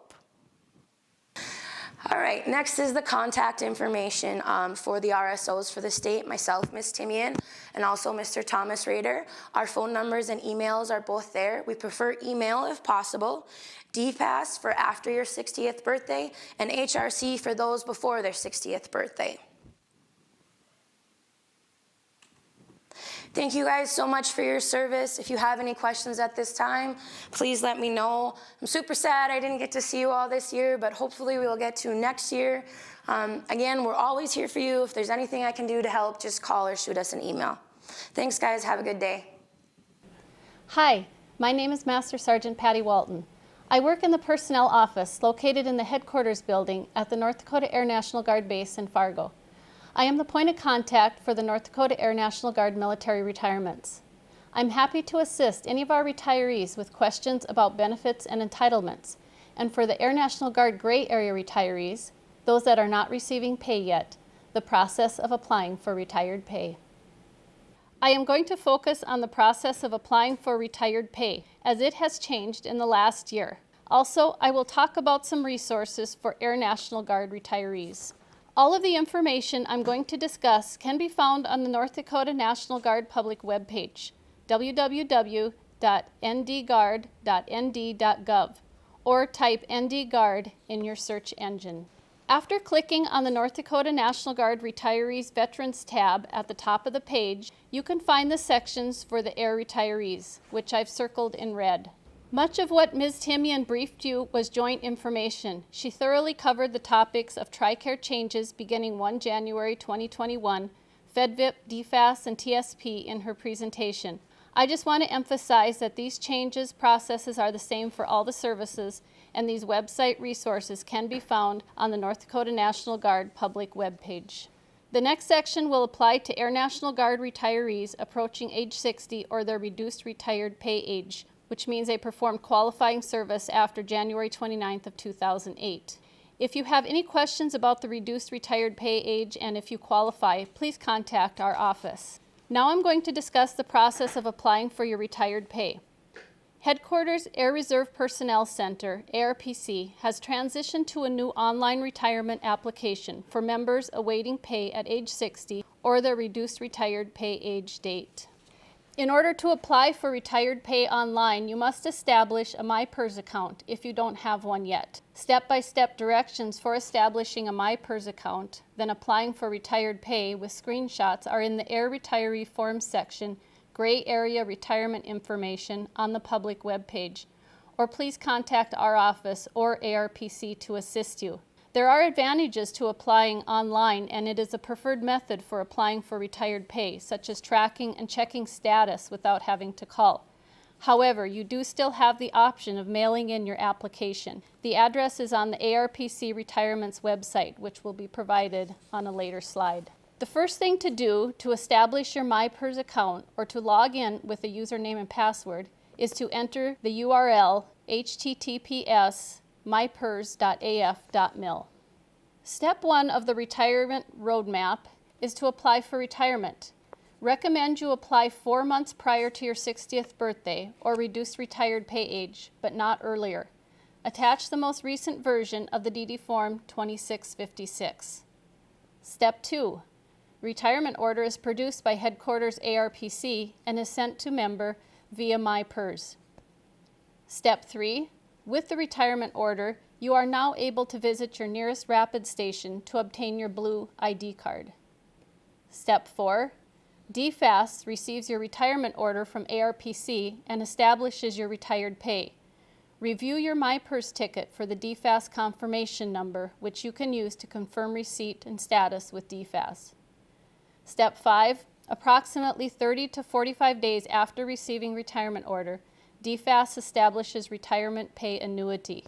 All right, next is the contact information for the RSOs for the state, myself, Ms. Timian, and also Mr. Thomas Rader. Our phone numbers and emails are both there. We prefer email if possible. DFAS for after your 60th birthday, and HRC for those before their 60th birthday. Thank you guys so much for your service. If you have any questions at this time, please let me know. I'm super sad I didn't get to see you all this year, but hopefully we'll get to next year. Again, we're always here for you. If there's anything I can do to help, just call or shoot us an email. Thanks, guys. Have a good day. Hi, my name is Master Sergeant Patty Walton. I work in the personnel office located in the headquarters building at the North Dakota Air National Guard base in Fargo. I am the point of contact for the North Dakota Air National Guard military retirements. I'm happy to assist any of our retirees with questions about benefits and entitlements, and for the Air National Guard gray area retirees, those that are not receiving pay yet, the process of applying for retired pay. I am going to focus on the process of applying for retired pay, as it has changed in the last year. Also, I will talk about some resources for Air National Guard retirees. All of the information I'm going to discuss can be found on the North Dakota National Guard public webpage, www.ndguard.nd.gov, or type ND Guard in your search engine. After clicking on the North Dakota National Guard Retirees Veterans tab at the top of the page, you can find the sections for the Air retirees, which I've circled in red. Much of what Ms. Timian briefed you was joint information. She thoroughly covered the topics of TRICARE changes beginning 1 January 2021, FEDVIP, DFAS, and TSP in her presentation. I just want to emphasize that these processes are the same for all the services, and these website resources can be found on the North Dakota National Guard public webpage. The next section will apply to Air National Guard retirees approaching age 60 or their reduced retired pay age, which means they performed qualifying service after January 29th of 2008. If you have any questions about the reduced retired pay age and if you qualify, please contact our office. Now I'm going to discuss the process of applying for your retired pay. Headquarters Air Reserve Personnel Center, ARPC, has transitioned to a new online retirement application for members awaiting pay at age 60 or their reduced retired pay age date. In order to apply for retired pay online, you must establish a MyPERS account if you don't have one yet. Step-by-step directions for establishing a MyPERS account, then applying for retired pay with screenshots are in the Air Retiree Forms section, Gray Area Retirement Information on the public webpage, or please contact our office or ARPC to assist you. There are advantages to applying online, and it is a preferred method for applying for retired pay, such as tracking and checking status without having to call. However, you do still have the option of mailing in your application. The address is on the ARPC Retirement's website, which will be provided on a later slide. The first thing to do to establish your MyPERS account or to log in with a username and password is to enter the URL https://mypers.af.mil. Step 1 of the retirement roadmap is to apply for retirement. Recommend you apply 4 months prior to your 60th birthday or reduced retired pay age, but not earlier. Attach the most recent version of the DD Form 2656. Step 2. Retirement order is produced by Headquarters ARPC and is sent to member via MyPERS. Step 3. With the retirement order, you are now able to visit your nearest rapid station to obtain your blue ID card. Step 4. DFAS receives your retirement order from ARPC and establishes your retired pay. Review your MyPERS ticket for the DFAS confirmation number, which you can use to confirm receipt and status with DFAS. Step 5. Approximately 30 to 45 days after receiving retirement order, DFAS establishes retirement pay annuity.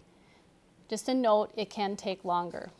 Just a note, it can take longer.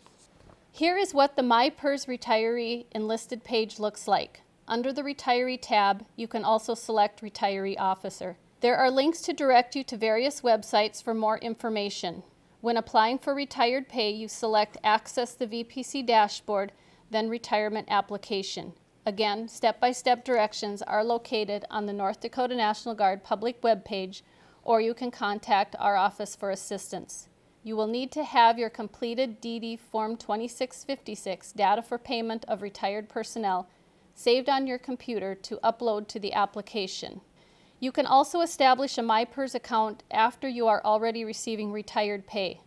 Here is what the MyPERS retiree enlisted page looks like. Under the retiree tab, you can also select retiree officer. There are links to direct you to various websites for more information. When applying for retired pay, you select Access the VPC dashboard, then Retirement Application. Again, step-by-step directions are located on the North Dakota National Guard public webpage, or you can contact our office for assistance. You will need to have your completed DD Form 2656 data for payment of retired personnel saved on your computer to upload to the application. You can also establish a MyPERS account after you are already receiving retired pay.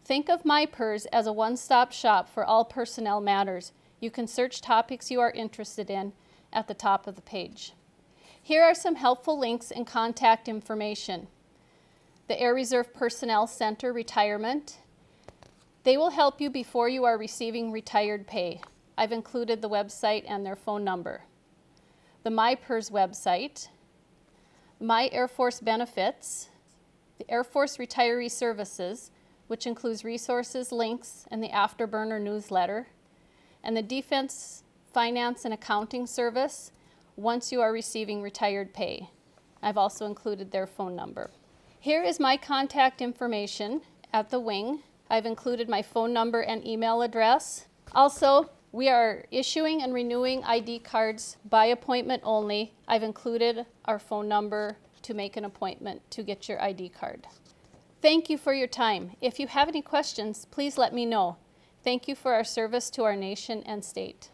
Think of MyPERS as a one-stop shop for all personnel matters. You can search topics you are interested in at the top of the page. Here are some helpful links and contact information. The Air Reserve Personnel Center Retirement. They will help you before you are receiving retired pay. I've included the website and their phone number. The MyPERS website. My Air Force Benefits. The Air Force Retiree Services, which includes resources, links, and the Afterburner newsletter. And the Defense finance and accounting service once you are receiving retired pay. I've also included their phone number. Here is my contact information at the wing. I've included my phone number and email address. Also, we are issuing and renewing ID cards by appointment only. I've included our phone number to make an appointment to get your ID card. Thank you for your time. If you have any questions, please let me know. Thank you for our service to our nation and state.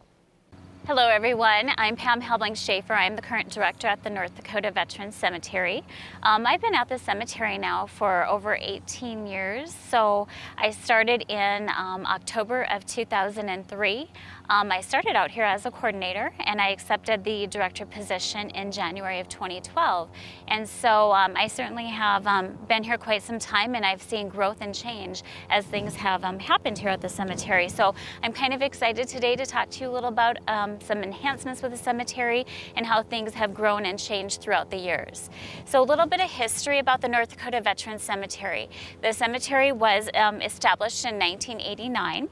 Hello everyone, I'm Pam Helbling-Schaefer. I'm the current director at the North Dakota Veterans Cemetery. I've been at the cemetery now for over 18 years. So I started in October of 2003. I started out here as a coordinator and I accepted the director position in January of 2012. And so I certainly have been here quite some time, and I've seen growth and change as things have happened here at the cemetery. So I'm kind of excited today to talk to you a little about some enhancements with the cemetery and how things have grown and changed throughout the years. So a little bit of history about the North Dakota Veterans Cemetery. The cemetery was established in 1989.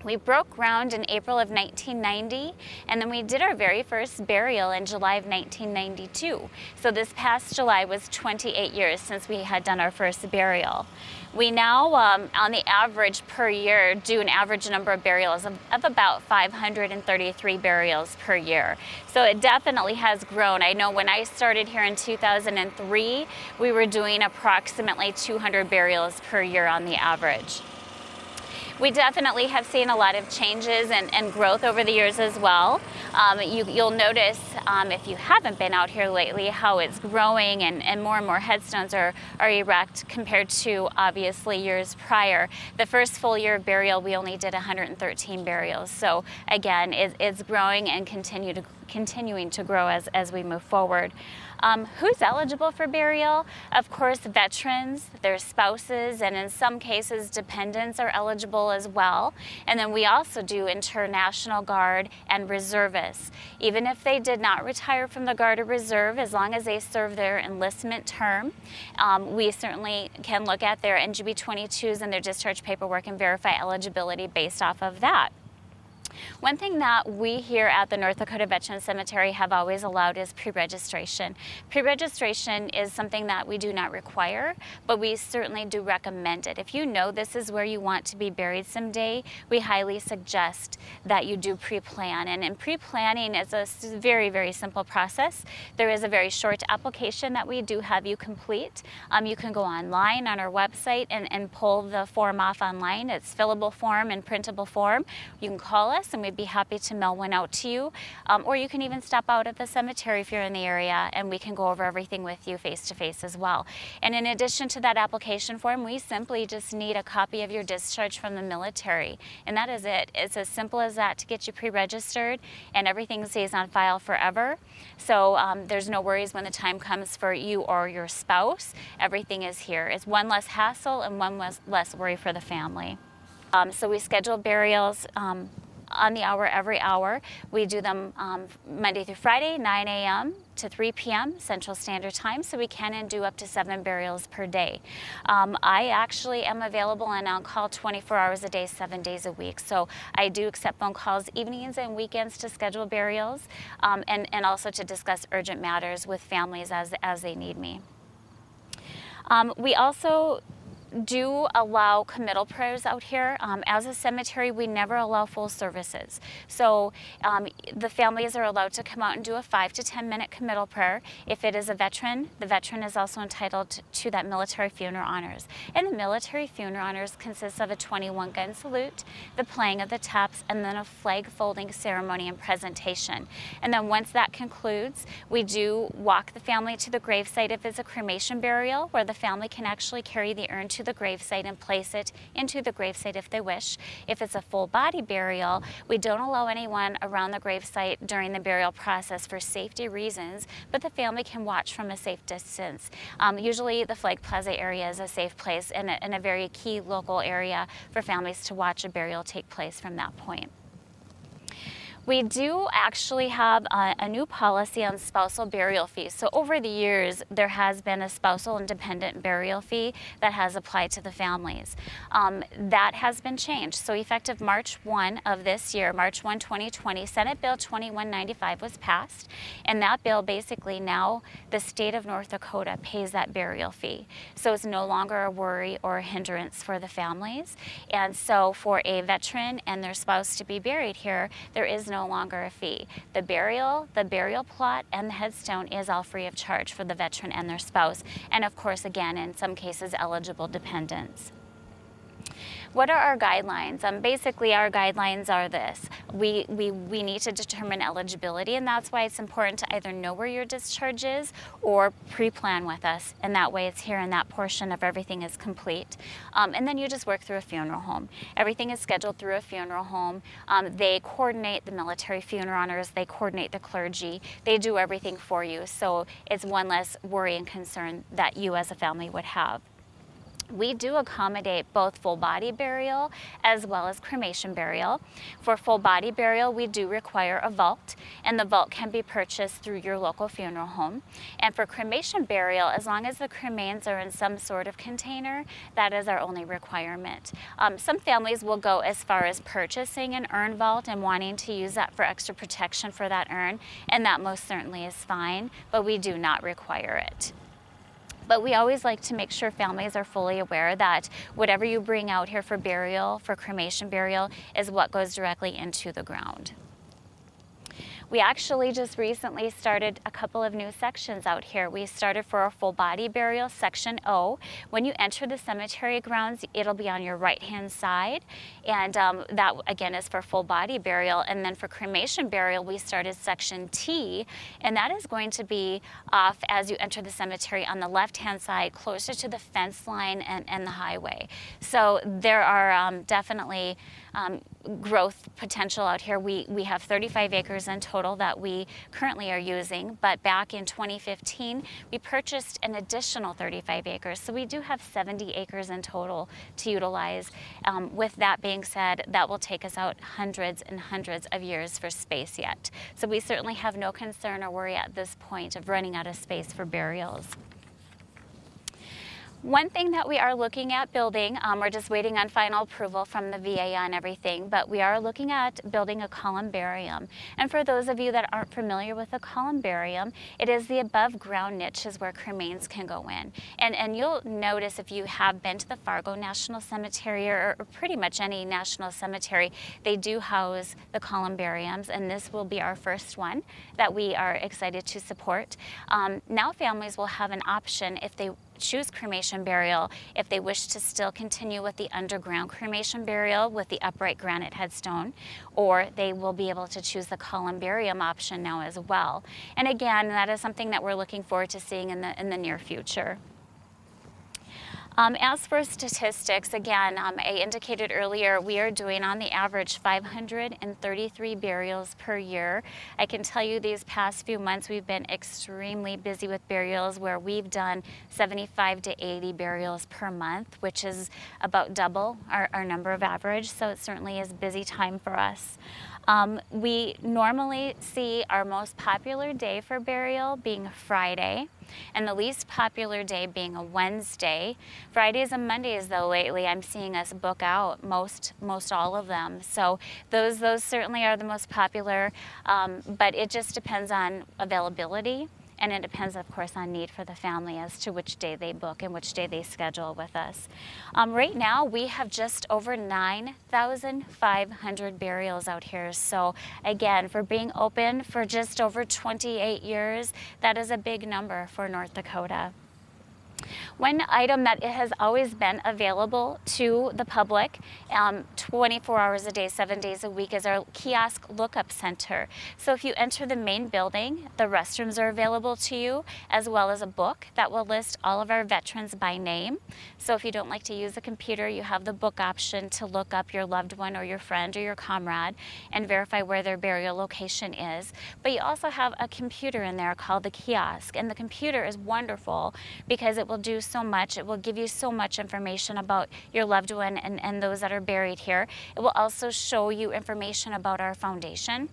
We broke ground in April of 1990, and then we did our very first burial in July of 1992. So this past July was 28 years since we had done our first burial. We now, on the average per year, do an average number of burials of about 533 burials per year. So it definitely has grown. I know when I started here in 2003, we were doing approximately 200 burials per year on the average. We definitely have seen a lot of changes and growth over the years as well. You'll notice, if you haven't been out here lately, how it's growing and more headstones are erect compared to obviously years prior. The first full year of burial, we only did 113 burials. So again, it's growing and continuing to grow as we move forward. Who's eligible for burial? Of course, veterans, their spouses, and in some cases, dependents are eligible as well. And then we also do International Guard and reservists. Even if they did not retire from the Guard or Reserve, as long as they serve their enlistment term, we certainly can look at their NGB 22s and their discharge paperwork and verify eligibility based off of that. One thing that we here at the North Dakota Veterans Cemetery have always allowed is pre-registration. Pre-registration is something that we do not require, but we certainly do recommend it. If you know this is where you want to be buried someday, we highly suggest that you do pre-plan. And in pre-planning is a very, very simple process. There is a very short application that we do have you complete. You can go online on our website and pull the form off online. It's fillable form and printable form. You can call us and we'd be happy to mail one out to you. Or you can even stop out at the cemetery if you're in the area and we can go over everything with you face to face as well. And in addition to that application form, we simply just need a copy of your discharge from the military. And that is it. It's as simple as that to get you pre-registered, and everything stays on file forever. So there's no worries when the time comes for you or your spouse. Everything is here. It's one less hassle and one less worry for the family. So we schedule burials on the hour, every hour. We do them Monday through Friday, 9 a.m. to 3 p.m. Central Standard Time, so we can do up to 7 burials per day. I actually am available and on call 24 hours a day, 7 days a week. So I do accept phone calls evenings and weekends to schedule burials and also to discuss urgent matters with families as they need me. We also do allow committal prayers out here. As a cemetery, we never allow full services. So the families are allowed to come out and do a 5 to 10 minute committal prayer. If it is a veteran, the veteran is also entitled to that military funeral honors. And the military funeral honors consists of a 21 gun salute, the playing of the taps, and then a flag folding ceremony and presentation. And then once that concludes, we do walk the family to the gravesite if it's a cremation burial, where the family can actually carry the urn to the gravesite and place it into the gravesite if they wish. If it's a full body burial, we don't allow anyone around the gravesite during the burial process for safety reasons, but the family can watch from a safe distance. Usually the Flag Plaza area is a safe place and a very key local area for families to watch a burial take place from that point. We do actually have a new policy on spousal burial fees. So over the years, there has been a spousal and dependent burial fee that has applied to the families. That has been changed. So effective March 1 of this year, March 1, 2020, Senate Bill 2195 was passed. And that bill basically now the state of North Dakota pays that burial fee. So it's no longer a worry or a hindrance for the families. And so for a veteran and their spouse to be buried here, there is no longer a fee. The burial plot, and the headstone is all free of charge for the veteran and their spouse, and of course, again, in some cases, eligible dependents. What are our guidelines? Basically, our guidelines are this. We need to determine eligibility, and that's why it's important to either know where your discharge is or pre-plan with us, and that way it's here and that portion of everything is complete. And then you just work through a funeral home. Everything is scheduled through a funeral home. They coordinate the military funeral honors, they coordinate the clergy, they do everything for you, so it's one less worry and concern that you as a family would have. We do accommodate both full body burial as well as cremation burial. For full body burial, we do require a vault, and the vault can be purchased through your local funeral home. And for cremation burial, as long as the cremains are in some sort of container, that is our only requirement. Some families will go as far as purchasing an urn vault and wanting to use that for extra protection for that urn, and that most certainly is fine, but we do not require it. But we always like to make sure families are fully aware that whatever you bring out here for burial, for cremation burial, is what goes directly into the ground. We actually just recently started a couple of new sections out here. We started for our full body burial, section O. When you enter the cemetery grounds, it'll be on your right-hand side. And that again is for full body burial. And then for cremation burial, we started section T, and that is going to be off as you enter the cemetery on the left-hand side, closer to the fence line and the highway. So there are definitely growth potential out here. We have 35 acres in total that we currently are using, but back in 2015 we purchased an additional 35 acres, so we do have 70 acres in total to utilize. With that being said, that will take us out hundreds and hundreds of years for space yet, so we certainly have no concern or worry at this point of running out of space for burials. One thing that we are looking at building, we're just waiting on final approval from the VA on everything, but we are looking at building a columbarium. And for those of you that aren't familiar with a columbarium, it is the above ground niches where cremains can go in. And you'll notice if you have been to the Fargo National Cemetery or pretty much any national cemetery, they do house the columbariums, and this will be our first one that we are excited to support. Now families will have an option if they choose cremation burial, if they wish to still continue with the underground cremation burial with the upright granite headstone, or they will be able to choose the columbarium option now as well. And again, that is something that we're looking forward to seeing in the near future. As for statistics, again, I indicated earlier, we are doing on the average 533 burials per year. I can tell you these past few months we've been extremely busy with burials, where we've done 75 to 80 burials per month, which is about double our number of average, so it certainly is a busy time for us. We normally see our most popular day for burial being Friday, and the least popular day being a Wednesday. Fridays and Mondays, though, lately I'm seeing us book out most all of them. So those certainly are the most popular, but it just depends on availability. And it depends, of course, on need for the family as to which day they book and which day they schedule with us. Right now, we have just over 9,500 burials out here. So again, for being open for just over 28 years, that is a big number for North Dakota. One item that has always been available to the public 24 hours a day, 7 days a week, is our kiosk lookup center. So if you enter the main building, the restrooms are available to you, as well as a book that will list all of our veterans by name. So if you don't like to use a computer, you have the book option to look up your loved one or your friend or your comrade and verify where their burial location is. But you also have a computer in there called the kiosk, and the computer is wonderful because it will do so much. It will give you so much information about your loved one and those that are buried here. It will also show you information about our foundation.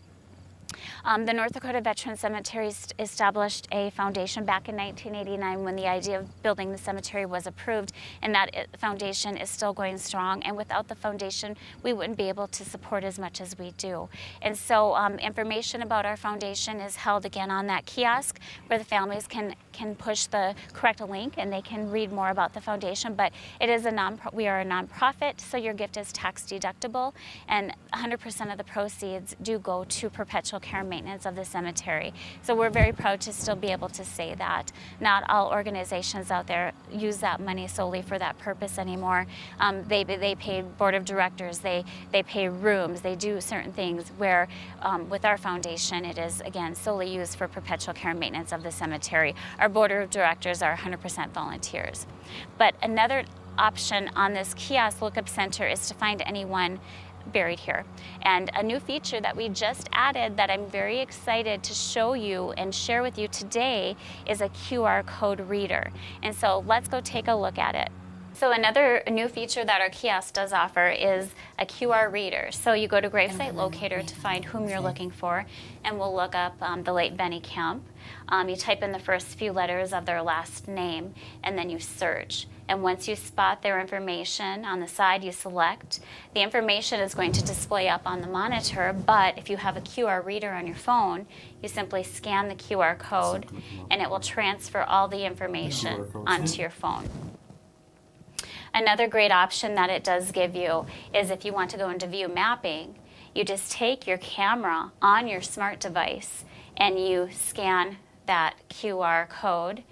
The North Dakota Veteran Cemetery established a foundation back in 1989 when the idea of building the cemetery was approved, and that foundation is still going strong. And without the foundation, we wouldn't be able to support as much as we do. And so information about our foundation is held again on that kiosk where the families can push the correct link and they can read more about the foundation. But it is we are a nonprofit, so your gift is tax deductible, and 100% of the proceeds do go to perpetual care and maintenance of the cemetery. So we're very proud to still be able to say that. Not all organizations out there use that money solely for that purpose anymore. They pay board of directors, they pay rooms, they do certain things where with our foundation it is again solely used for perpetual care and maintenance of the cemetery. Our board of directors are 100% volunteers. But another option on this kiosk lookup center is to find anyone buried here. And a new feature that we just added that I'm very excited to show you and share with you today is a QR code reader. And so let's go take a look at it. So another new feature that our kiosk does offer is a QR reader. So you go to Gravesite Locator to find whom you're looking for, and we'll look up the late Benny Camp. You type in the first few letters of their last name, and then you search. And once you spot their information on the side, you select. The information is going to display up on the monitor, but if you have a QR reader on your phone, you simply scan the QR code, and it will transfer all the information onto your phone. Another great option that it does give you is if you want to go into view mapping, you just take your camera on your smart device and you scan that QR code,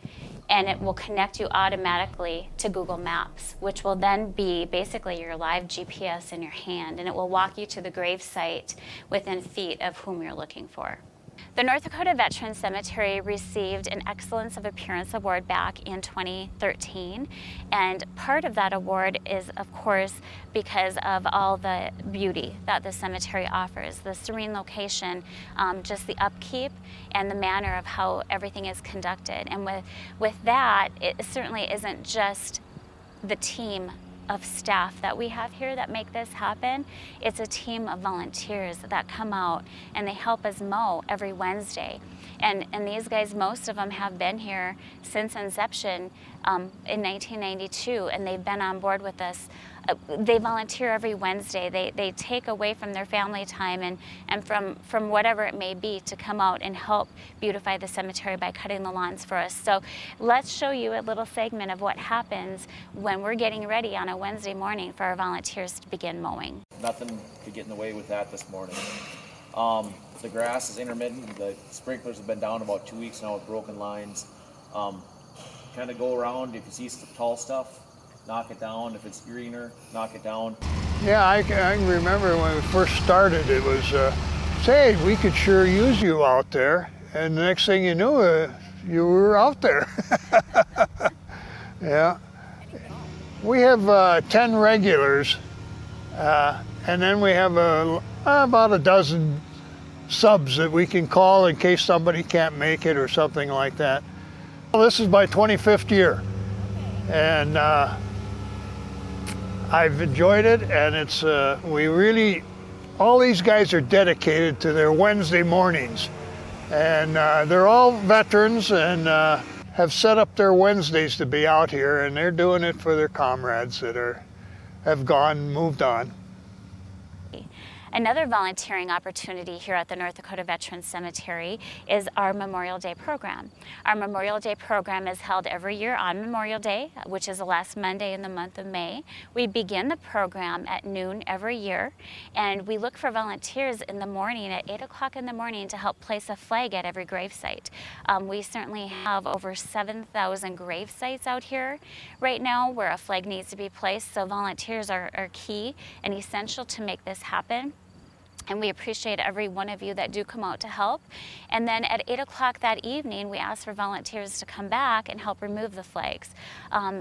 and it will connect you automatically to Google Maps, which will then be basically your live GPS in your hand, and it will walk you to the grave site within feet of whom you're looking for. The North Dakota Veteran Cemetery received an Excellence of Appearance Award back in 2013, and part of that award is, of course, because of all the beauty that the cemetery offers, the serene location, just the upkeep and the manner of how everything is conducted. And with that, it certainly isn't just the team of staff that we have here that make this happen. It's a team of volunteers that come out and they help us mow every Wednesday. And these guys, most of them have been here since inception in 1992, and they've been on board with us. They volunteer every Wednesday. They take away from their family time and from whatever it may be to come out and help beautify the cemetery by cutting the lawns for us. So let's show you a little segment of what happens when we're getting ready on a Wednesday morning for our volunteers to begin mowing. Nothing could get in the way with that this morning. The grass is intermittent. The sprinklers have been down about 2 weeks now with broken lines. Kind of go around. If you see some tall stuff, knock it down. If it's greener, knock it down. Yeah, I can remember when we first started, it was, say, we could sure use you out there. And the next thing you knew, you were out there. Yeah. We have 10 regulars, and then we have about a dozen subs that we can call in case somebody can't make it or something like that. Well, this is my 25th year, and I've enjoyed it, and it's all these guys are dedicated to their Wednesday mornings, and they're all veterans and have set up their Wednesdays to be out here, and they're doing it for their comrades that have moved on. Another volunteering opportunity here at the North Dakota Veteran Cemetery is our Memorial Day program. Our Memorial Day program is held every year on Memorial Day, which is the last Monday in the month of May. We begin the program at noon every year, and we look for volunteers in the morning at 8 o'clock in the morning to help place a flag at every gravesite. We certainly have over 7,000 grave sites out here right now where a flag needs to be placed, so volunteers are key and essential to make this happen. And we appreciate every one of you that do come out to help. And then at 8 o'clock that evening, we ask for volunteers to come back and help remove the flags.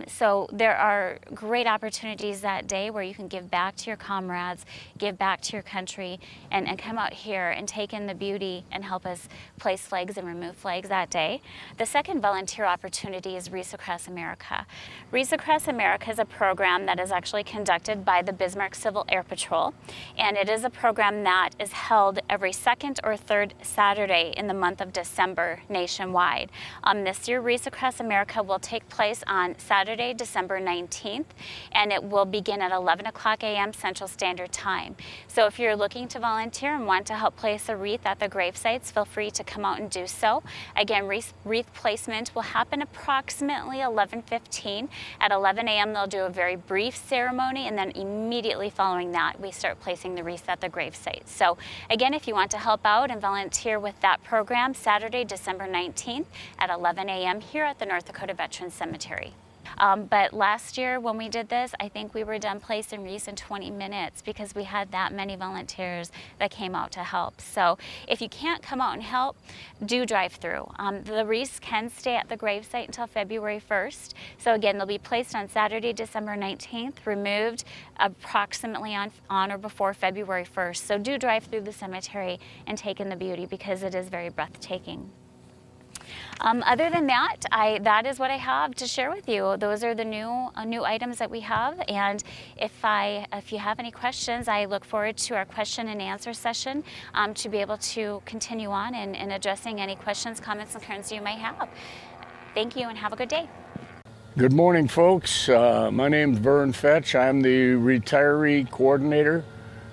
So there are great opportunities that day where you can give back to your comrades, give back to your country, and come out here and take in the beauty and help us place flags and remove flags that day. The second volunteer opportunity is Wreaths Across America. Wreaths Across America is a program that is actually conducted by the Bismarck Civil Air Patrol, and it is a program that that is held every second or third Saturday in the month of December nationwide. This year, Wreaths Across America will take place on Saturday, December 19th, and it will begin at 11 o'clock a.m. Central Standard Time. So if you're looking to volunteer and want to help place a wreath at the grave sites, feel free to come out and do so. Again, wreath placement will happen approximately 11:15. At 11 a.m. they'll do a very brief ceremony, and then immediately following that we start placing the wreaths at the grave site. So again, if you want to help out and volunteer with that program, Saturday, December 19th at 11 a.m. here at the North Dakota Veterans Cemetery. But last year when we did this, I think we were done placing wreaths in 20 minutes because we had that many volunteers that came out to help. So if you can't come out and help, do drive through. The wreaths can stay at the gravesite until February 1st. So again, they'll be placed on Saturday, December 19th, removed approximately on or before February 1st. So do drive through the cemetery and take in the beauty because it is very breathtaking. Other than that, that is what I have to share with you. Those are the new items that we have, and if you have any questions, I look forward to our question and answer session to be able to continue on in addressing any questions, comments, and concerns you might have. Thank you, and have a good day. Good morning, folks. My name's Vern. I'm the retiree coordinator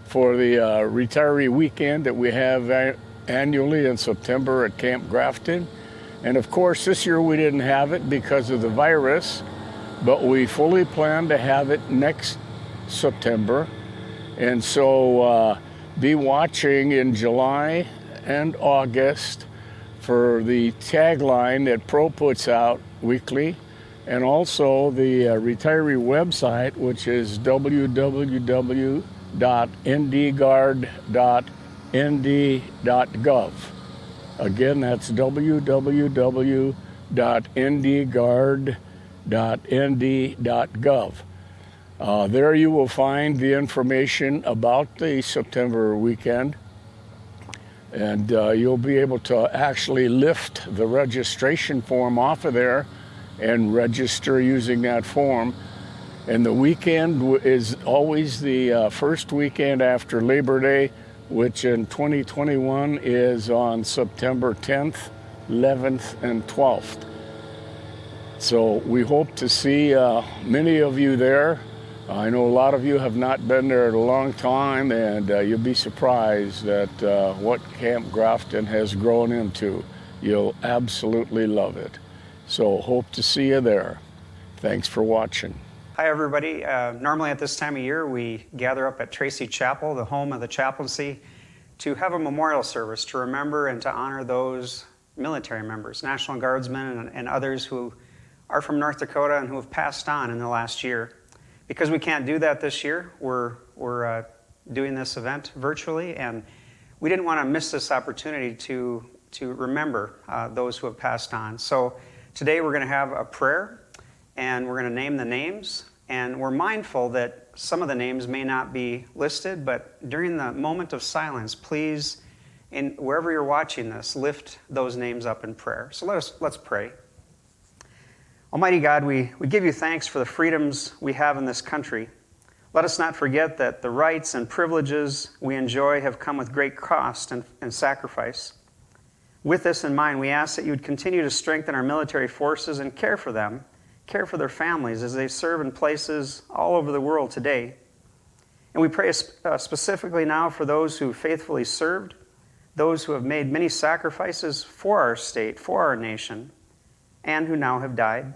for the Retiree Weekend that we have annually in September at Camp Grafton. And of course, this year we didn't have it because of the virus, but we fully plan to have it next September. And so be watching in July and August for the tagline that Pro puts out weekly, and also the retiree website, which is www.ndguard.nd.gov. Again, that's www.ndguard.nd.gov. There you will find the information about the September weekend, and you'll be able to actually lift the registration form off of there and register using that form. And the weekend is always the first weekend after Labor Day, which in 2021 is on September 10th, 11th, and 12th. So we hope to see many of you there. I know a lot of you have not been there in a long time, and you'll be surprised at what Camp Grafton has grown into. You'll absolutely love it. So hope to see you there. Thanks for watching. Hi everybody. Normally at this time of year we gather up at Tracy Chapel, the home of the chaplaincy, to have a memorial service to remember and to honor those military members, National Guardsmen and others who are from North Dakota and who have passed on in the last year. Because we can't do that this year, we're doing this event virtually, and we didn't want to miss this opportunity to remember those who have passed on. So today we're going to have a prayer, and we're going to name the names, and we're mindful that some of the names may not be listed, but during the moment of silence, please, wherever you're watching this, lift those names up in prayer. So let's pray. Almighty God, we give you thanks for the freedoms we have in this country. Let us not forget that the rights and privileges we enjoy have come with great cost and sacrifice. With this in mind, we ask that you would continue to strengthen our military forces and care for them, care for their families as they serve in places all over the world today. And we pray specifically now for those who faithfully served, those who have made many sacrifices for our state, for our nation, and who now have died.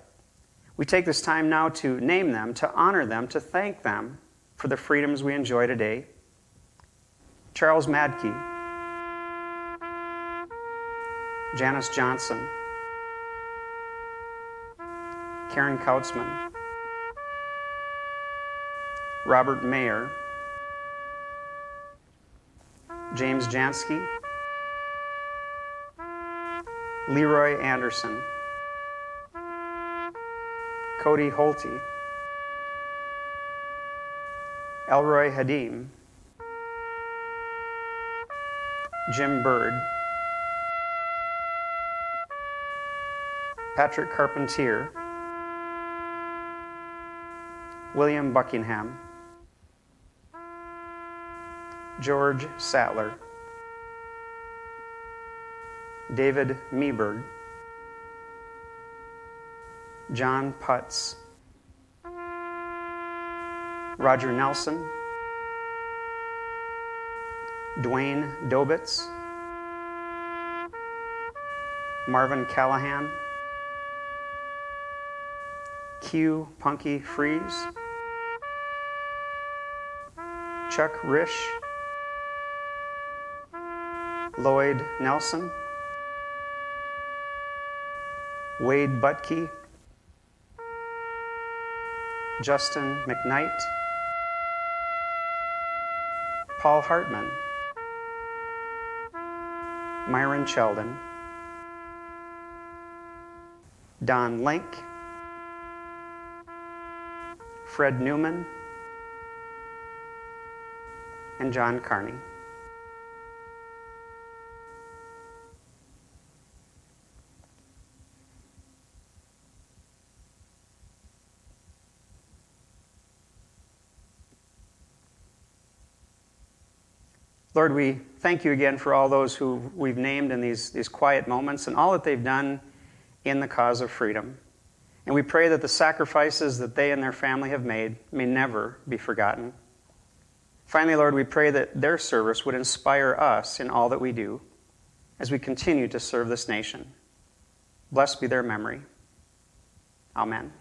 We take this time now to name them, to honor them, to thank them for the freedoms we enjoy today. Charles Madkey, Janice Johnson, Karen Kautzman, Robert Mayer, James Jansky, Leroy Anderson, Cody Holte, Elroy Hadim, Jim Bird, Patrick Carpentier, William Buckingham, George Sattler, David Meberg, John Putz, Roger Nelson, Dwayne Dobitz, Marvin Callahan, Q Punky Freeze, Chuck Risch, Lloyd Nelson, Wade Butke, Justin McKnight, Paul Hartman, Myron Sheldon, Don Link, Fred Newman, and John Carney. Lord, we thank you again for all those who we've named in these quiet moments and all that they've done in the cause of freedom. And we pray that the sacrifices that they and their family have made may never be forgotten. Finally, Lord, we pray that their service would inspire us in all that we do as we continue to serve this nation. Blessed be their memory. Amen.